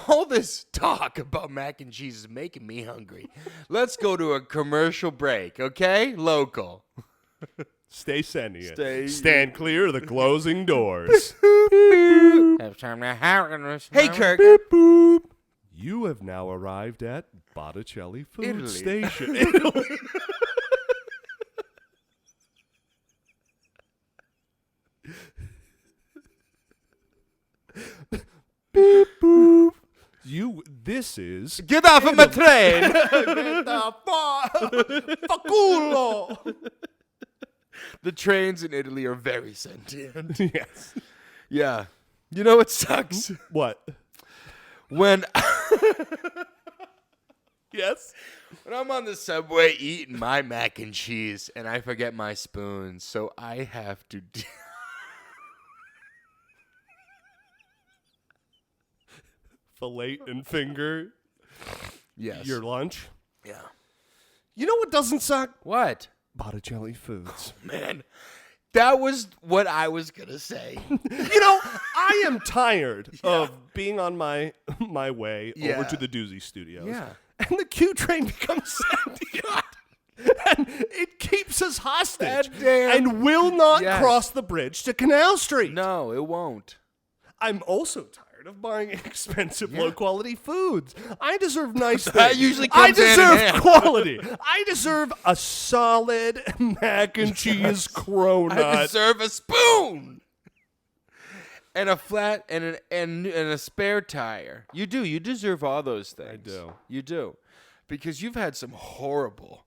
Speaker 2: all this talk about mac and cheese is making me hungry. Let's go to a commercial break, okay? Local.
Speaker 1: Stay sentient.
Speaker 2: Stay-
Speaker 1: Stand clear of the closing doors.
Speaker 2: Hey, Kirk.
Speaker 1: Boop. You have now arrived at Botticelli Food
Speaker 2: Italy.
Speaker 1: Station. Italy. Beep boop. This is
Speaker 2: Get off of my train.
Speaker 1: Faculo.
Speaker 2: The trains in Italy are very sentient.
Speaker 1: Yes.
Speaker 2: Yeah. You know what sucks?
Speaker 1: What?
Speaker 2: When
Speaker 1: Yes.
Speaker 2: when I'm on the subway eating my mac and cheese and I forget my spoons, so I have to
Speaker 1: Fillet and finger
Speaker 2: Yes.
Speaker 1: your lunch.
Speaker 2: Yeah.
Speaker 1: You know what doesn't suck?
Speaker 2: What?
Speaker 1: Botticelli Foods.
Speaker 2: Man, that was what I was going to say.
Speaker 1: You know, I am tired of being on my way over to the Doozy studios.
Speaker 2: Yeah.
Speaker 1: And the Q train becomes sentient. And it keeps us hostage.
Speaker 2: That damn-
Speaker 1: and will not
Speaker 2: Yes.
Speaker 1: cross the bridge to Canal Street.
Speaker 2: No, it won't.
Speaker 1: I'm also tired of buying expensive, low-quality foods. I deserve nice things.
Speaker 2: That usually
Speaker 1: I
Speaker 2: comes hand in
Speaker 1: deserve
Speaker 2: hand.
Speaker 1: quality. I deserve a solid mac and cheese cronut.
Speaker 2: I deserve a spoon. And a flat and a spare tire. You do. You deserve all those things.
Speaker 1: I do.
Speaker 2: You do. Because you've had some horrible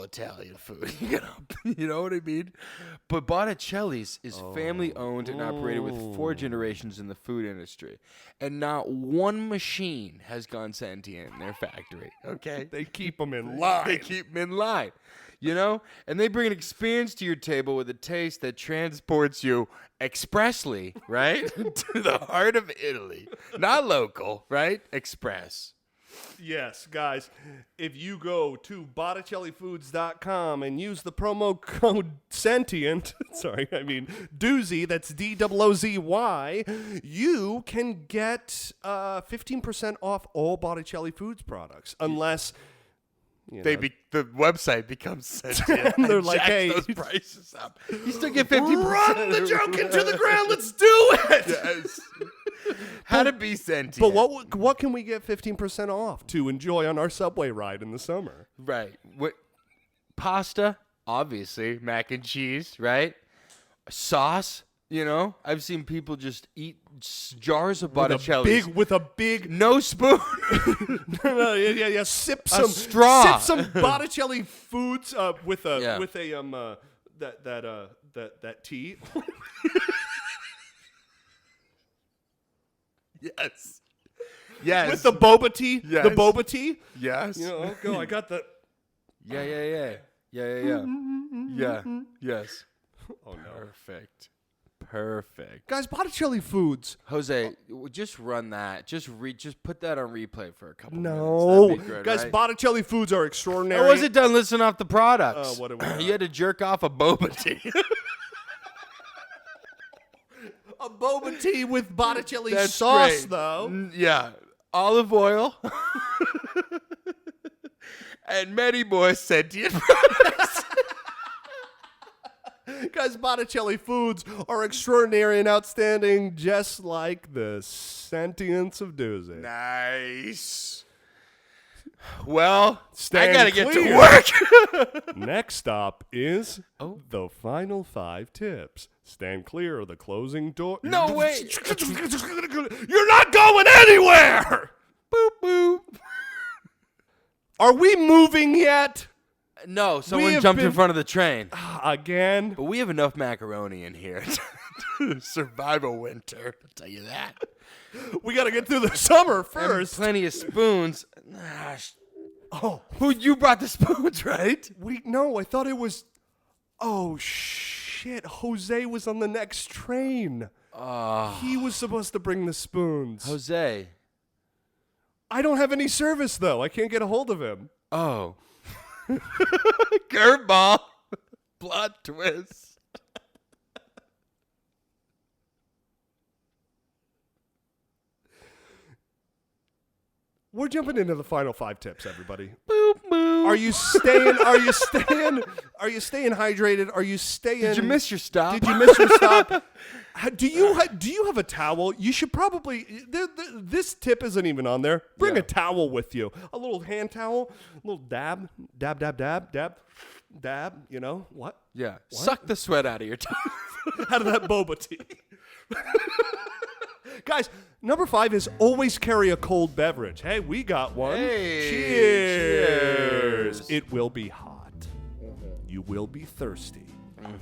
Speaker 2: Italian food. You know what I mean? But Botticelli's is family owned and operated with 4 generations in the food industry. And not one machine has gone sentient in their factory. Okay?
Speaker 1: They keep them in line.
Speaker 2: They keep them in line. you know? And they bring an experience to your table with a taste that transports you expressly, right? to the heart of Italy. Not local, right? Express.
Speaker 1: Yes, guys, if you go to BotticelliFoods.com and use the promo code Sentient, Doozy, that's DOOZY, you can get 15% off all Botticelli Foods products, unless
Speaker 2: the website becomes sentient.
Speaker 1: And they're
Speaker 2: and
Speaker 1: like,
Speaker 2: jacks
Speaker 1: hey,
Speaker 2: those prices up. You still get 50%.
Speaker 1: run the joke into the ground. Let's do it.
Speaker 2: Yes. How to be sentient.
Speaker 1: But what can we get 15% off to enjoy on our subway ride in the summer?
Speaker 2: Right. What? Pasta, obviously. Mac and cheese, right? Sauce, you know? I've seen people just eat jars of Botticelli's.
Speaker 1: With a big
Speaker 2: No spoon.
Speaker 1: yeah. Sip some
Speaker 2: straw.
Speaker 1: Sip some Botticelli Foods with a
Speaker 2: Yeah.
Speaker 1: that tea.
Speaker 2: Yes. Yes.
Speaker 1: With the boba tea.
Speaker 2: Yes.
Speaker 1: The boba tea.
Speaker 2: Yes.
Speaker 1: You know, go. I got the.
Speaker 2: Yeah. Yeah. Yes.
Speaker 1: Oh no.
Speaker 2: Perfect.
Speaker 1: Guys, Botticelli Foods.
Speaker 2: Jose, just run that. Just put that on replay for a couple
Speaker 1: No.
Speaker 2: minutes. That'd be good,
Speaker 1: Guys,
Speaker 2: right?
Speaker 1: Botticelli Foods are extraordinary.
Speaker 2: I wasn't done listing off the products.
Speaker 1: What do we got?
Speaker 2: You had to jerk off a boba tea.
Speaker 1: A boba tea with Botticelli
Speaker 2: That's
Speaker 1: sauce,
Speaker 2: great.
Speaker 1: though.
Speaker 2: Yeah. Olive oil. And many more sentient products.
Speaker 1: Guys, Botticelli Foods are extraordinary and outstanding, just like the sentience of Doozy.
Speaker 2: Nice. Well,
Speaker 1: Stand
Speaker 2: I gotta get
Speaker 1: clear.
Speaker 2: to work.
Speaker 1: Next stop is the final 5 tips. Stand clear of the closing door.
Speaker 2: No way.
Speaker 1: You're not going anywhere.
Speaker 2: Boop boop.
Speaker 1: Are we moving yet?
Speaker 2: No, someone
Speaker 1: have
Speaker 2: jumped in
Speaker 1: been-
Speaker 2: front of the train.
Speaker 1: Again?
Speaker 2: But we have enough macaroni in here to survive a winter. I'll tell you that.
Speaker 1: We got to get through the summer
Speaker 2: And
Speaker 1: first.
Speaker 2: plenty of spoons.
Speaker 1: Oh,
Speaker 2: You brought the spoons, right?
Speaker 1: no, I thought it was. Oh, shit. Jose was on the next train. He was supposed to bring the spoons.
Speaker 2: Jose.
Speaker 1: I don't have any service, though. I can't get a hold of him.
Speaker 2: Oh. Curveball. Plot twist.
Speaker 1: We're jumping into the final 5 tips, everybody.
Speaker 2: Boop boop.
Speaker 1: Are you staying? Are you staying hydrated? Are you staying?
Speaker 2: Did you miss your stop?
Speaker 1: Did you miss your stop? Do you have a towel? You should probably. This tip isn't even on there. Bring
Speaker 2: Yeah.
Speaker 1: a towel with you. A little hand towel. A little dab. You know what?
Speaker 2: Yeah. Suck the sweat out of your tongue.
Speaker 1: Out of that boba tea. Guys, number 5 is always carry a cold beverage. Hey, we got one.
Speaker 2: Hey,
Speaker 1: Cheers.
Speaker 2: cheers.
Speaker 1: It will be hot. You will be thirsty.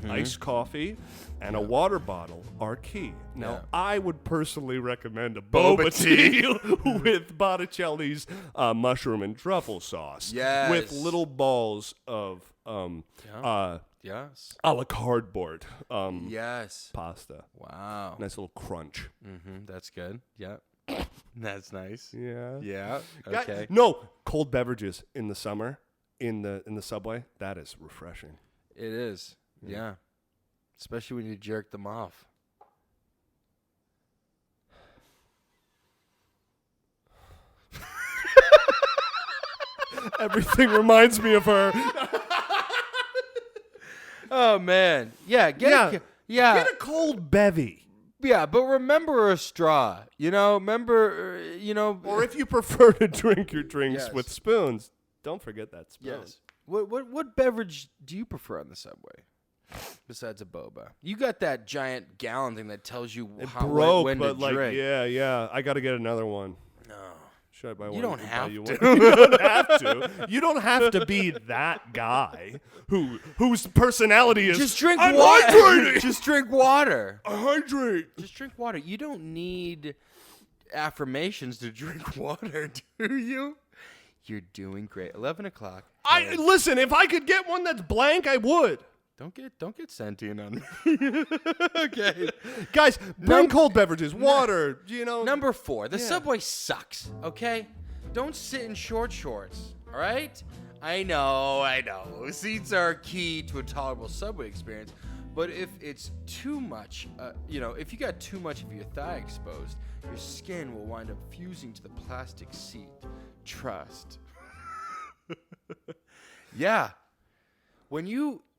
Speaker 1: Iced coffee and a water bottle are key. Now,
Speaker 2: Yeah.
Speaker 1: I would personally recommend a boba tea with Botticelli's mushroom and truffle sauce.
Speaker 2: Yes.
Speaker 1: With little balls of
Speaker 2: Yes.
Speaker 1: a la cardboard
Speaker 2: Yes.
Speaker 1: pasta.
Speaker 2: Wow.
Speaker 1: Nice little crunch.
Speaker 2: That's good. Yeah. That's nice.
Speaker 1: Yeah.
Speaker 2: Yeah.
Speaker 1: Guy-
Speaker 2: Okay.
Speaker 1: No, cold beverages in the summer in the subway. That is refreshing.
Speaker 2: It is. Yeah. Especially when you jerk them off.
Speaker 1: Everything reminds me of her.
Speaker 2: Oh man. Yeah.
Speaker 1: Get a cold bevy.
Speaker 2: Yeah, but remember a straw. You know, remember,
Speaker 1: Or if you prefer to drink your drinks
Speaker 2: Yes.
Speaker 1: with spoons, don't forget that spoon.
Speaker 2: Yes. What beverage do you prefer on the subway? Besides a boba, you got that giant gallon thing that tells you
Speaker 1: It
Speaker 2: how
Speaker 1: broke,
Speaker 2: when
Speaker 1: but
Speaker 2: to
Speaker 1: like,
Speaker 2: drink.
Speaker 1: yeah. I got to get another one.
Speaker 2: No,
Speaker 1: Should I buy one?
Speaker 2: you don't
Speaker 1: Buy
Speaker 2: have
Speaker 1: you
Speaker 2: to.
Speaker 1: one? You don't have to. You don't have to be that guy whose personality is
Speaker 2: Just drink
Speaker 1: I'm
Speaker 2: water.
Speaker 1: hydrating.
Speaker 2: Just drink water.
Speaker 1: I hydrate.
Speaker 2: Just drink water. You don't need affirmations to drink water, do you? You're doing great. 11 o'clock.
Speaker 1: Listen, if I could get one that's blank, I would.
Speaker 2: Don't get sentient on me. Okay.
Speaker 1: Guys, bring cold beverages, water,
Speaker 2: Number 4, the subway sucks, okay? Don't sit in short shorts, all right? I know. Seats are key to a tolerable subway experience, but if it's too much, if you got too much of your thigh exposed, your skin will wind up fusing to the plastic seat. Trust. Yeah.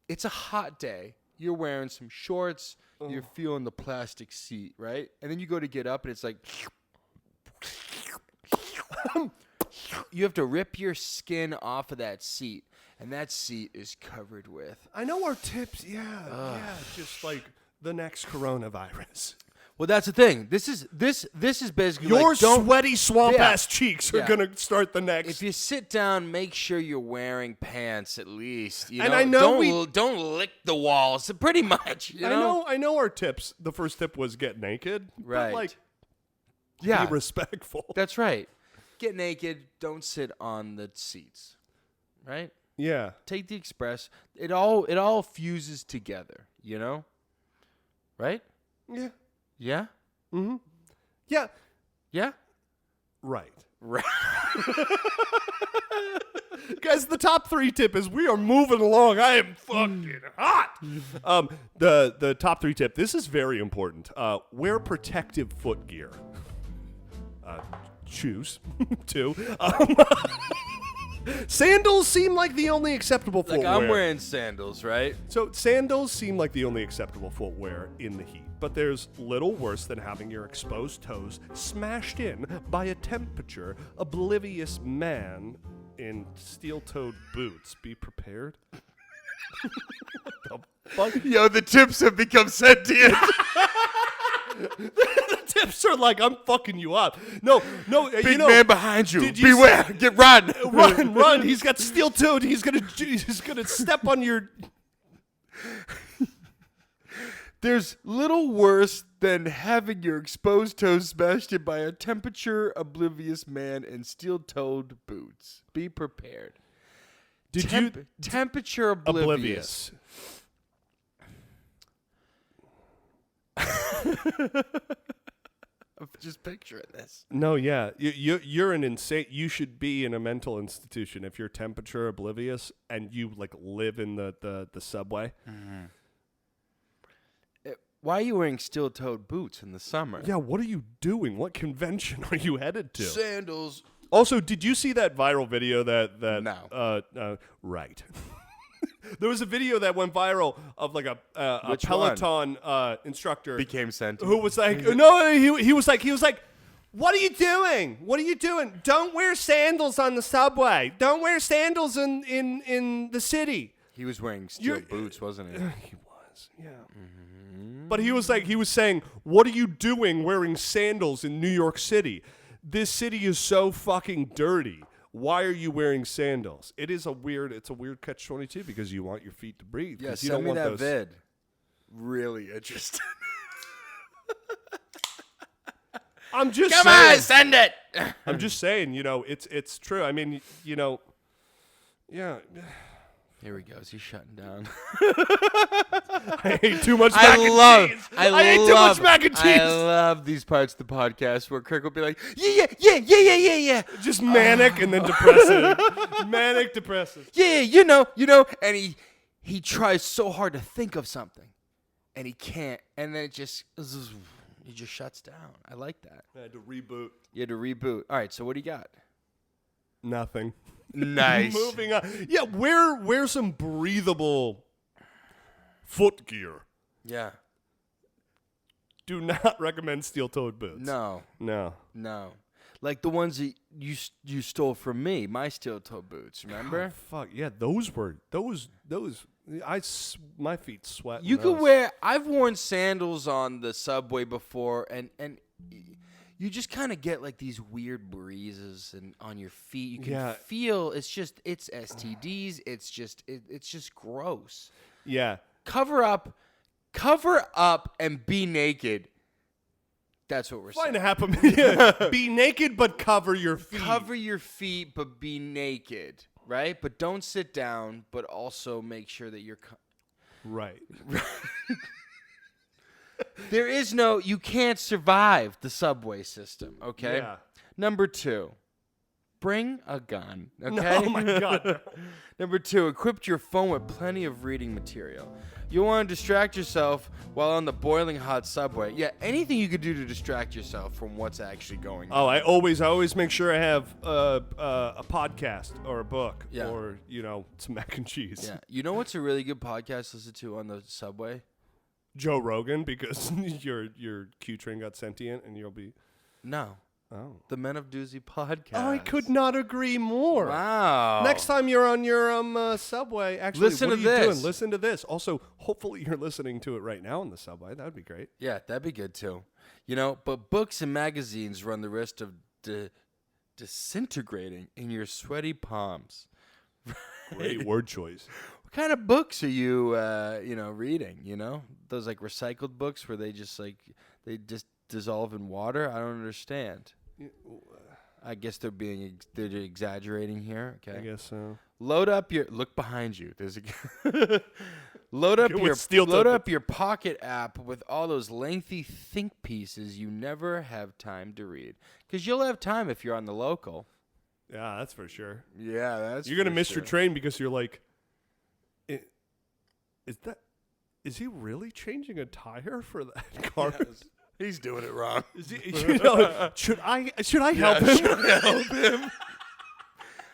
Speaker 2: It's a hot day, you're wearing some shorts, you're feeling the plastic seat, right? And then you go to get up and it's like, you have to rip your skin off of that seat, and that seat is covered with.
Speaker 1: I know our tips, just like the next coronavirus.
Speaker 2: Well, that's the thing. This is basically
Speaker 1: your
Speaker 2: like,
Speaker 1: sweaty swamp ass cheeks are gonna start the next.
Speaker 2: If you sit down, make sure you're wearing pants at least.
Speaker 1: I know
Speaker 2: don't lick the walls. Pretty much.
Speaker 1: I know our tips. The first tip was get naked,
Speaker 2: right?
Speaker 1: But like,
Speaker 2: be
Speaker 1: respectful.
Speaker 2: That's right. Get naked. Don't sit on the seats. Right?
Speaker 1: Yeah.
Speaker 2: Take the express. It all fuses together. Right?
Speaker 1: Yeah.
Speaker 2: Yeah?
Speaker 1: Mm-hmm. Yeah.
Speaker 2: Yeah?
Speaker 1: Right.
Speaker 2: Right.
Speaker 1: Guys, the top 3 tip is we are moving along. I am fucking hot. The top 3 tip, this is very important. Wear protective foot gear. Shoes, too. Sandals seem like the only acceptable footwear.
Speaker 2: I'm wearing sandals, right?
Speaker 1: So sandals seem like the only acceptable footwear in the heat. But there's little worse than having your exposed toes smashed in by a temperature-oblivious man in steel-toed boots. Be prepared. What the fuck?
Speaker 2: Yo, the tips have become sentient.
Speaker 1: The tips are like, I'm fucking you up. No.
Speaker 2: Big man behind you.
Speaker 1: Did you
Speaker 2: Beware. Run.
Speaker 1: Run. He's got steel-toed. He's gonna step on your...
Speaker 2: There's little worse than having your exposed toes smashed in by a temperature-oblivious man in steel-toed boots. Be prepared. Temperature oblivious. I'm just picturing this.
Speaker 1: No, yeah. You're an insane... You should be in a mental institution if you're temperature oblivious and you like live in the subway.
Speaker 2: Mm-hmm. Why are you wearing steel-toed boots in the summer?
Speaker 1: Yeah, what are you doing? What convention are you headed to?
Speaker 2: Sandals.
Speaker 1: Also, did you see that viral video that
Speaker 2: No.
Speaker 1: Right. There was a video that went viral of like a Peloton instructor
Speaker 2: Became sentient.
Speaker 1: who was like, no, he was like, what are you doing? What are you doing? Don't wear sandals on the subway. Don't wear sandals in the city.
Speaker 2: He was wearing steel boots, wasn't he?
Speaker 1: He was, yeah. Mm-hmm. But he was saying, what are you doing wearing sandals in New York City? This city is so fucking dirty. Why are you wearing sandals? It's a weird catch-22 because you want your feet to breathe.
Speaker 2: Yeah,
Speaker 1: you
Speaker 2: send
Speaker 1: don't
Speaker 2: me
Speaker 1: want
Speaker 2: that
Speaker 1: those...
Speaker 2: vid. Really interesting.
Speaker 1: I'm just
Speaker 2: Come
Speaker 1: saying.
Speaker 2: on, send it.
Speaker 1: I'm just saying, it's true. I mean, yeah.
Speaker 2: Here he goes. He's shutting down.
Speaker 1: I ate too much mac and cheese.
Speaker 2: I
Speaker 1: ate too much mac and cheese.
Speaker 2: I love these parts of the podcast where Kirk will be like, yeah.
Speaker 1: Just manic and then depressive. Manic, depressive.
Speaker 2: Yeah, you know. And he tries so hard to think of something, and he can't. And then he just shuts down. I like that.
Speaker 1: I had to reboot.
Speaker 2: You had to reboot. All right, so what do you got?
Speaker 1: Nothing.
Speaker 2: Nice.
Speaker 1: Moving on. Yeah, wear some breathable foot gear.
Speaker 2: Yeah.
Speaker 1: Do not recommend steel-toed boots.
Speaker 2: No. Like the ones that you stole from me, my steel-toed boots, remember?
Speaker 1: Oh, fuck. Yeah, those my feet sweat.
Speaker 2: You could wear I've worn sandals on the subway before and you just kind of get like these weird breezes and on your feet. You can feel it's STDs. It's just gross.
Speaker 1: Yeah.
Speaker 2: Cover up and be naked. That's what we're
Speaker 1: Find
Speaker 2: saying.
Speaker 1: a happy medium. Be naked, but cover your feet.
Speaker 2: Cover your feet, but be naked, right? But don't sit down, but also make sure that you're...
Speaker 1: Right.
Speaker 2: There is no... You can't survive the subway system, okay?
Speaker 1: Yeah.
Speaker 2: Number 2, bring a gun, okay?
Speaker 1: Oh, my God.
Speaker 2: Number 2, equip your phone with plenty of reading material. You'll want to distract yourself while on the boiling hot subway. Yeah, anything you could do to distract yourself from what's actually going on.
Speaker 1: Oh, I always make sure I have a podcast or a book or, some mac and cheese.
Speaker 2: Yeah. You know what's a really good podcast to listen to on the subway?
Speaker 1: Joe Rogan, because your Q train got sentient and you'll be...
Speaker 2: No.
Speaker 1: Oh.
Speaker 2: The Men of Doozy podcast.
Speaker 1: I could not agree more.
Speaker 2: Wow.
Speaker 1: Next time you're on your subway, actually,
Speaker 2: Listen
Speaker 1: what
Speaker 2: to
Speaker 1: are you
Speaker 2: this.
Speaker 1: doing? Listen to this. Also, hopefully you're listening to it right now on the subway. That would be great.
Speaker 2: Yeah, that'd be good too. But books and magazines run the risk of disintegrating in your sweaty palms.
Speaker 1: Great word choice.
Speaker 2: What kind of books are you, reading? Those like recycled books where they just dissolve in water. I don't understand. I guess they're exaggerating here. Okay.
Speaker 1: I guess so.
Speaker 2: Load up your look behind you. There's a load up your Pocket app with all those lengthy think pieces you never have time to read. Because you'll have time if you're on the local.
Speaker 1: Yeah, that's for sure.
Speaker 2: Yeah, that's
Speaker 1: you're gonna miss your train because you're like, is he really changing a tire for that car?
Speaker 2: Yes. He's doing it wrong.
Speaker 1: Should I help him?
Speaker 2: Should I help him?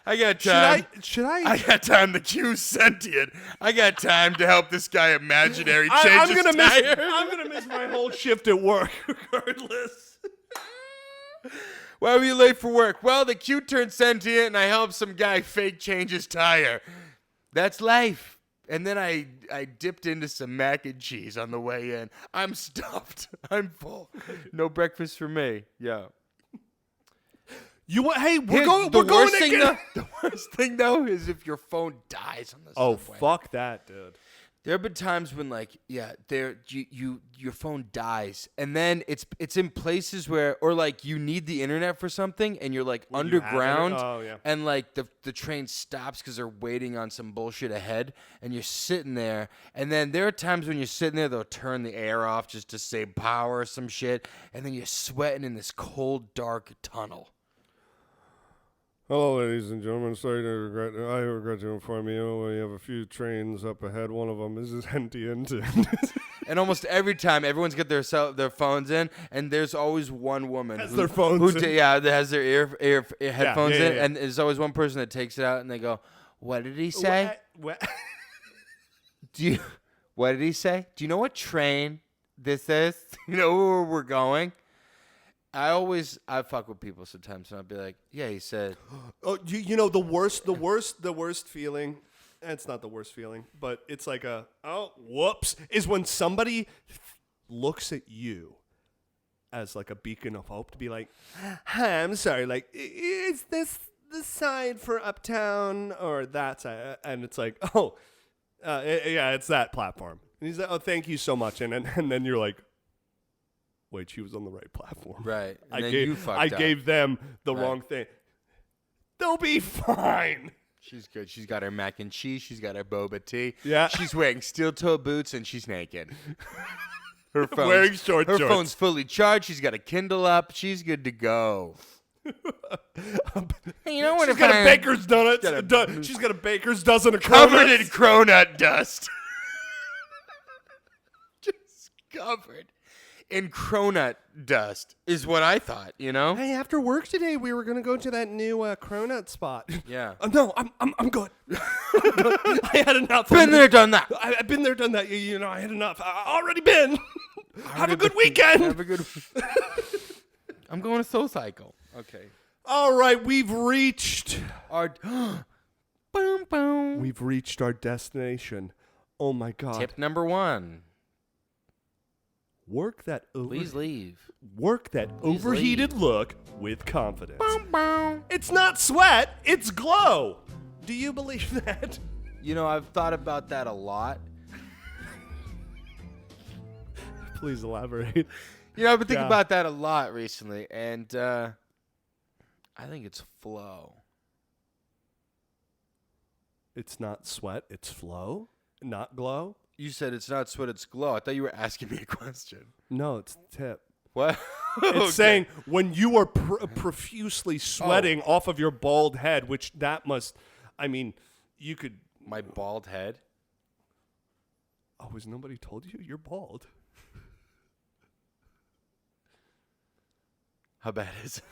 Speaker 2: I got time.
Speaker 1: Should I?
Speaker 2: I got time. The queue's sentient. I got time to help this guy imaginary change
Speaker 1: I'm
Speaker 2: his
Speaker 1: gonna
Speaker 2: tires.
Speaker 1: I'm gonna miss my whole shift at work regardless.
Speaker 2: Why were you late for work? Well, the queue turned sentient, and I helped some guy fake change his tire. That's life. And then I dipped into some mac and cheese on the way in. I'm stuffed. I'm full. No breakfast for me. Yeah.
Speaker 1: We're going again.
Speaker 2: The worst thing though is if your phone dies on the subway.
Speaker 1: Fuck that, dude.
Speaker 2: There have been times when your phone dies, and then it's in places where you need the internet for something, and you're like underground, and like the train stops because they're waiting on some bullshit ahead, and you're sitting there, and then there are times when you're sitting there they'll turn the air off just to save power or some shit, and then you're sweating in this cold dark tunnel.
Speaker 1: Hello, ladies and gentlemen. I regret to inform you we have a few trains up ahead. One of them is sentient.
Speaker 2: And almost every time, everyone's got their phones in, and there's always one woman
Speaker 1: that
Speaker 2: has their headphones in, and there's always one person that takes it out, and they go, "What did he say?
Speaker 1: What?
Speaker 2: What did he say? Do you know what train this is? You know where we're going?" I fuck with people sometimes, and I'll be like, "Yeah, he said."
Speaker 1: Oh, the worst feeling. It's not the worst feeling, but it's like whoops, is when somebody looks at you as like a beacon of hope to be like, "Hi, I'm sorry, like, is this the side for Uptown or that side?" And it's like, yeah, it's that platform. And he's like, "Oh, thank you so much," and then you're like, wait, she was on the right platform.
Speaker 2: Right. And
Speaker 1: I gave them the wrong thing. They'll be fine.
Speaker 2: She's good. She's got her mac and cheese. She's got her boba tea.
Speaker 1: Yeah.
Speaker 2: She's wearing steel-toe boots, and she's naked. Her phone's,
Speaker 1: wearing short
Speaker 2: her
Speaker 1: shorts.
Speaker 2: phone's fully charged. She's got a Kindle up. She's good to go. Hey, you know what?
Speaker 1: She's got a baker's donut. She's got a baker's dozen of
Speaker 2: covered
Speaker 1: cronuts.
Speaker 2: in cronut dust. Just covered in cronut dust is what I thought,
Speaker 1: Hey, after work today, we were gonna go to that new cronut spot.
Speaker 2: Yeah.
Speaker 1: No, I'm good. I had enough.
Speaker 2: Been there, done that.
Speaker 1: I've been there, done that. I had enough. I already been. Have a good weekend.
Speaker 2: Have a good. I'm going to Soul Cycle. Okay.
Speaker 1: All right, we've reached
Speaker 2: our. Boom boom.
Speaker 1: We've reached our destination. Oh my God.
Speaker 2: Tip number 1.
Speaker 1: Work that
Speaker 2: Please leave.
Speaker 1: Work that
Speaker 2: Please
Speaker 1: overheated look with confidence.
Speaker 2: Boom, boom.
Speaker 1: It's not sweat, it's glow. Do you believe that?
Speaker 2: I've thought about that a lot.
Speaker 1: Please elaborate.
Speaker 2: You know, I've been thinking
Speaker 1: Yeah.
Speaker 2: about that a lot recently, and I think it's flow.
Speaker 1: It's not sweat, it's flow, not glow.
Speaker 2: You said it's not sweat, it's glow. I thought you were asking me a question.
Speaker 1: No, it's tip.
Speaker 2: What?
Speaker 1: It's saying when you are profusely sweating off of your bald head, which that must, I mean, you could.
Speaker 2: My bald head?
Speaker 1: Oh, has nobody told you you're bald?
Speaker 2: How bad is it?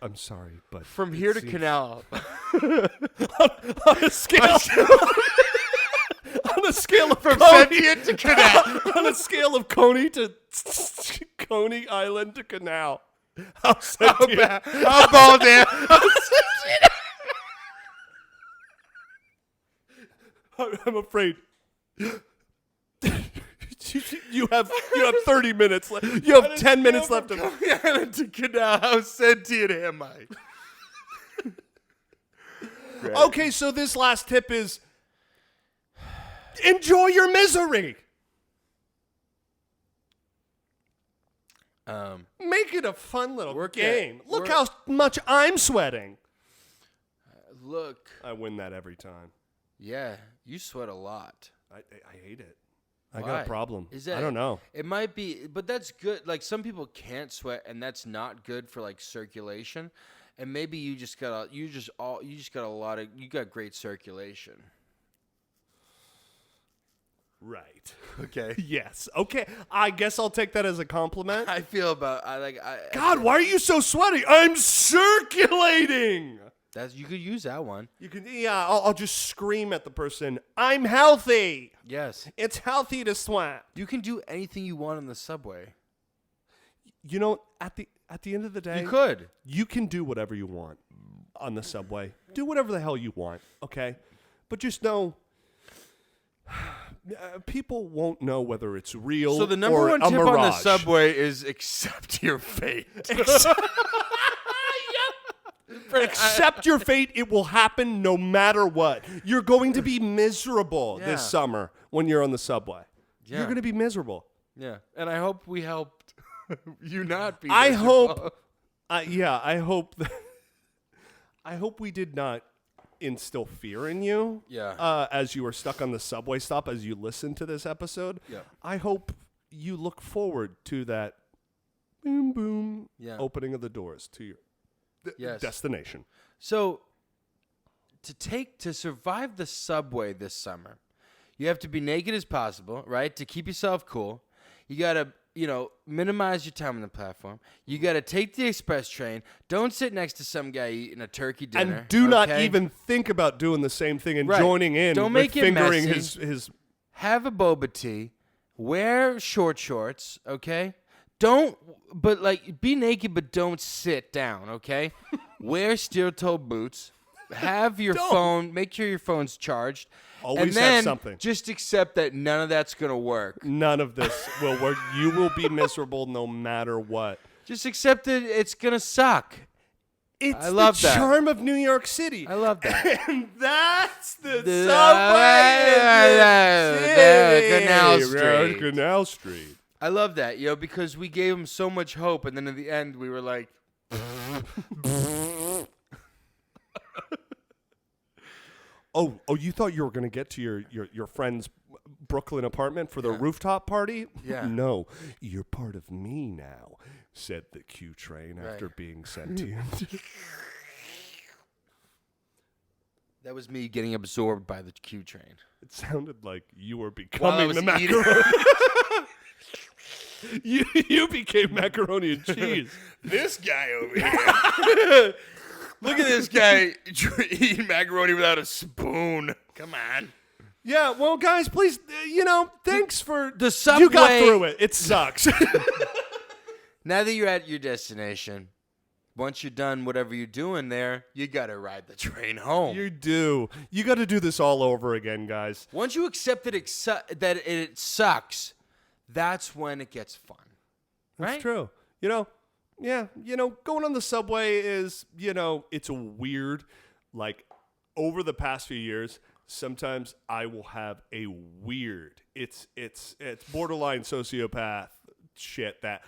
Speaker 1: I'm sorry, but
Speaker 2: From here to Canal.
Speaker 1: on a scale on a scale of
Speaker 2: From
Speaker 1: Coney
Speaker 2: sentient to Canal.
Speaker 1: on a scale of Coney to Coney Island to Canal. How sentient?
Speaker 2: How bald am
Speaker 1: I'm afraid. You have 30 minutes left. You have 10 minutes left of
Speaker 2: Coney Island to Canal. How sentient am I?
Speaker 1: Okay, so this last tip is enjoy your misery. Make it a fun little game. Look how much I'm sweating.
Speaker 2: Look.
Speaker 1: I win that every time.
Speaker 2: Yeah, you sweat a lot.
Speaker 1: I hate it. I got
Speaker 2: Why?
Speaker 1: a problem.
Speaker 2: Is that,
Speaker 1: I don't know.
Speaker 2: It might be, but that's good. Like some people can't sweat, and that's not good for like circulation. And maybe you got great circulation.
Speaker 1: Right.
Speaker 2: Okay.
Speaker 1: Yes. Okay. I guess I'll take that as a compliment.
Speaker 2: I feel about
Speaker 1: God, why are you so sweaty? I'm circulating.
Speaker 2: You could use that one.
Speaker 1: You can. Yeah. I'll just scream at the person. I'm healthy.
Speaker 2: Yes.
Speaker 1: It's healthy to sweat.
Speaker 2: You can do anything you want on the subway.
Speaker 1: You know, at the end of the day,
Speaker 2: You could.
Speaker 1: You can do whatever you want on the subway. Do whatever the hell you want, okay? But just know, people won't know whether it's real
Speaker 2: So the number
Speaker 1: or
Speaker 2: one
Speaker 1: a
Speaker 2: tip on the
Speaker 1: mirage.
Speaker 2: subway is accept your fate.
Speaker 1: Accept your fate. It will happen no matter what. You're going to be miserable this summer when you're on the subway.
Speaker 2: Yeah.
Speaker 1: You're going to be miserable.
Speaker 2: Yeah, and I hope we helped you not be.
Speaker 1: I
Speaker 2: miserable.
Speaker 1: hope. I hope that. I hope we did not instill fear in you.
Speaker 2: Yeah.
Speaker 1: As you were stuck on the subway stop as you listened to this episode.
Speaker 2: Yeah.
Speaker 1: I hope you look forward to that boom boom opening of the doors to your destination.
Speaker 2: So to survive the subway this summer, you have to be naked as possible, right? To keep yourself cool. You got to, minimize your time on the platform. You got to take the express train. Don't sit next to some guy eating a turkey dinner.
Speaker 1: And do not even think about doing the same thing and joining in.
Speaker 2: Don't
Speaker 1: with
Speaker 2: make it
Speaker 1: fingering
Speaker 2: messy.
Speaker 1: his.
Speaker 2: Have a boba tea. Wear short shorts, okay? Be naked, but don't sit down, okay? Wear steel-toe boots. Have your phone. Make sure your phone's charged.
Speaker 1: Always
Speaker 2: and then
Speaker 1: have something.
Speaker 2: Just accept that none of that's gonna work.
Speaker 1: None of this will work. You will be miserable no matter what.
Speaker 2: Just accept that it's gonna suck.
Speaker 1: It's
Speaker 2: I love
Speaker 1: the
Speaker 2: that.
Speaker 1: charm of New York City.
Speaker 2: I love that.
Speaker 1: And that's the
Speaker 2: The Canal
Speaker 1: subway.
Speaker 2: Street.
Speaker 1: Canal Street.
Speaker 2: I love that, because we gave him so much hope, and then in the end, we were like,
Speaker 1: Oh, you thought you were going to get to your friend's Brooklyn apartment for the rooftop party?
Speaker 2: Yeah.
Speaker 1: No, you're part of me now, said the Q train after being sentient.
Speaker 2: that was me getting absorbed by the Q train.
Speaker 1: It sounded like you were
Speaker 2: While I
Speaker 1: becoming
Speaker 2: was
Speaker 1: the macaroni. You became macaroni and cheese.
Speaker 2: This guy over here. Look at this guy eating macaroni without a spoon. Come on.
Speaker 1: Yeah, well, guys, please, thanks for
Speaker 2: The subway.
Speaker 1: You got through it. It sucks.
Speaker 2: Now that you're at your destination, once you're done whatever you're doing there, you got to ride the train home.
Speaker 1: You do. You got to do this all over again, guys.
Speaker 2: Once you accept that it sucks, that's when it gets fun.
Speaker 1: That's
Speaker 2: Right?
Speaker 1: true. Going on the subway is, it's a weird, like, over the past few years, sometimes I will have a weird, it's borderline sociopath shit that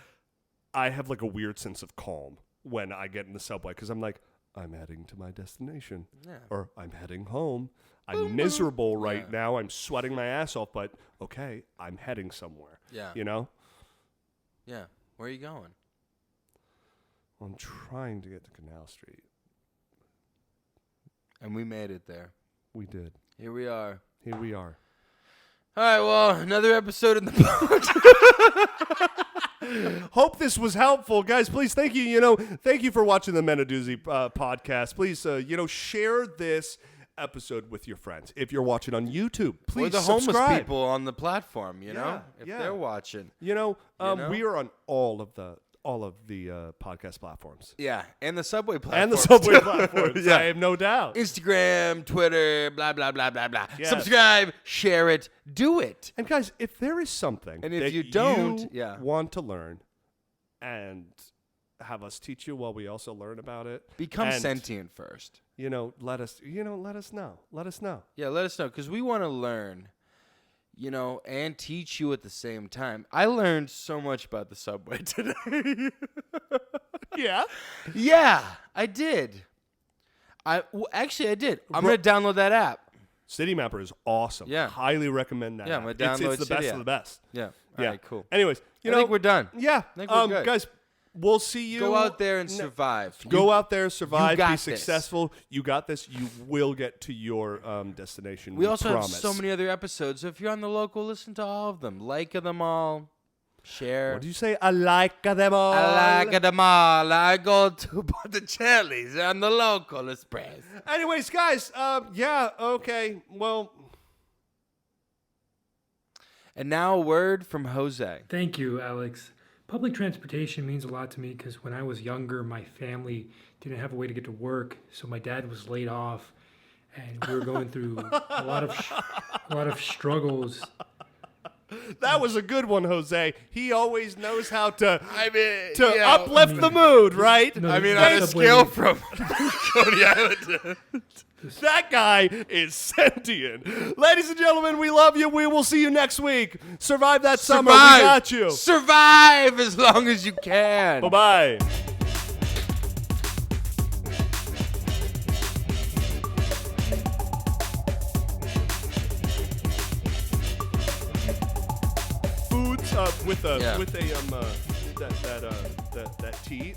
Speaker 1: I have like a weird sense of calm when I get in the subway because I'm like, I'm heading to my destination or I'm heading home. I'm miserable right now. I'm sweating my ass off, but okay, I'm heading somewhere.
Speaker 2: Yeah.
Speaker 1: You know?
Speaker 2: Yeah. Where are you going?
Speaker 1: I'm trying to get to Canal Street.
Speaker 2: And we made it there.
Speaker 1: We did.
Speaker 2: Here we are.
Speaker 1: Here we are.
Speaker 2: All right, well, another episode in the
Speaker 1: Hope this was helpful, guys. Please, thank you. Thank you for watching the Men of Doozy podcast. Please, share this episode with your friends. If you're watching on YouTube, please
Speaker 2: or the
Speaker 1: subscribe.
Speaker 2: homeless people on the platform, you know, if they're watching.
Speaker 1: We are on all of the podcast platforms.
Speaker 2: Yeah, and the subway platform.
Speaker 1: And the subway platforms. I have no doubt.
Speaker 2: Instagram, Twitter, blah, blah, blah, blah, blah.
Speaker 1: Yes.
Speaker 2: Subscribe, share it, do it.
Speaker 1: And guys, if there is something
Speaker 2: And if
Speaker 1: that
Speaker 2: you don't,
Speaker 1: want to learn and have us teach you while we also learn about it.
Speaker 2: Become
Speaker 1: and,
Speaker 2: sentient first.
Speaker 1: Let us know. Let us know.
Speaker 2: Yeah, let us know, because we want to learn, and teach you at the same time. I learned so much about the subway today.
Speaker 1: Yeah?
Speaker 2: Yeah, I did. Actually, I did. I'm going to download that app.
Speaker 1: City Mapper is awesome.
Speaker 2: Yeah.
Speaker 1: Highly recommend that.
Speaker 2: Yeah,
Speaker 1: app.
Speaker 2: I'm gonna download
Speaker 1: it's the
Speaker 2: City
Speaker 1: best
Speaker 2: app.
Speaker 1: of the best.
Speaker 2: Yeah.
Speaker 1: Yeah.
Speaker 2: All right, cool.
Speaker 1: Anyways,
Speaker 2: I think we're done.
Speaker 1: Yeah.
Speaker 2: I think we're good.
Speaker 1: Guys, we'll see you.
Speaker 2: Go out there and survive.
Speaker 1: Go out there, survive,
Speaker 2: got
Speaker 1: be
Speaker 2: this.
Speaker 1: successful. You got this. You will get to your destination.
Speaker 2: We also
Speaker 1: promise.
Speaker 2: have so many other episodes. So if you're on the local, listen to all of them. Like them all. Share.
Speaker 1: What do you say? I like them all.
Speaker 2: I like them all. I go to Botticelli's on the local express.
Speaker 1: Anyways, guys, okay. Well.
Speaker 2: And now a word from Jose.
Speaker 5: Thank you, Alex. Public transportation means a lot to me because when I was younger, my family didn't have a way to get to work, so my dad was laid off, and we were going through a lot of struggles.
Speaker 1: That was a good one, Jose. He always knows how to
Speaker 2: yeah.
Speaker 1: uplift the mood, right?
Speaker 5: No,
Speaker 2: I mean,
Speaker 5: the
Speaker 2: on a
Speaker 5: subway-
Speaker 2: scale from Coney Island.
Speaker 1: That guy is sentient. Ladies and gentlemen, we love you. We will see you next week. Survive that summer. We got you.
Speaker 2: Survive as long as you can.
Speaker 1: Bye-bye. Foods with that tea.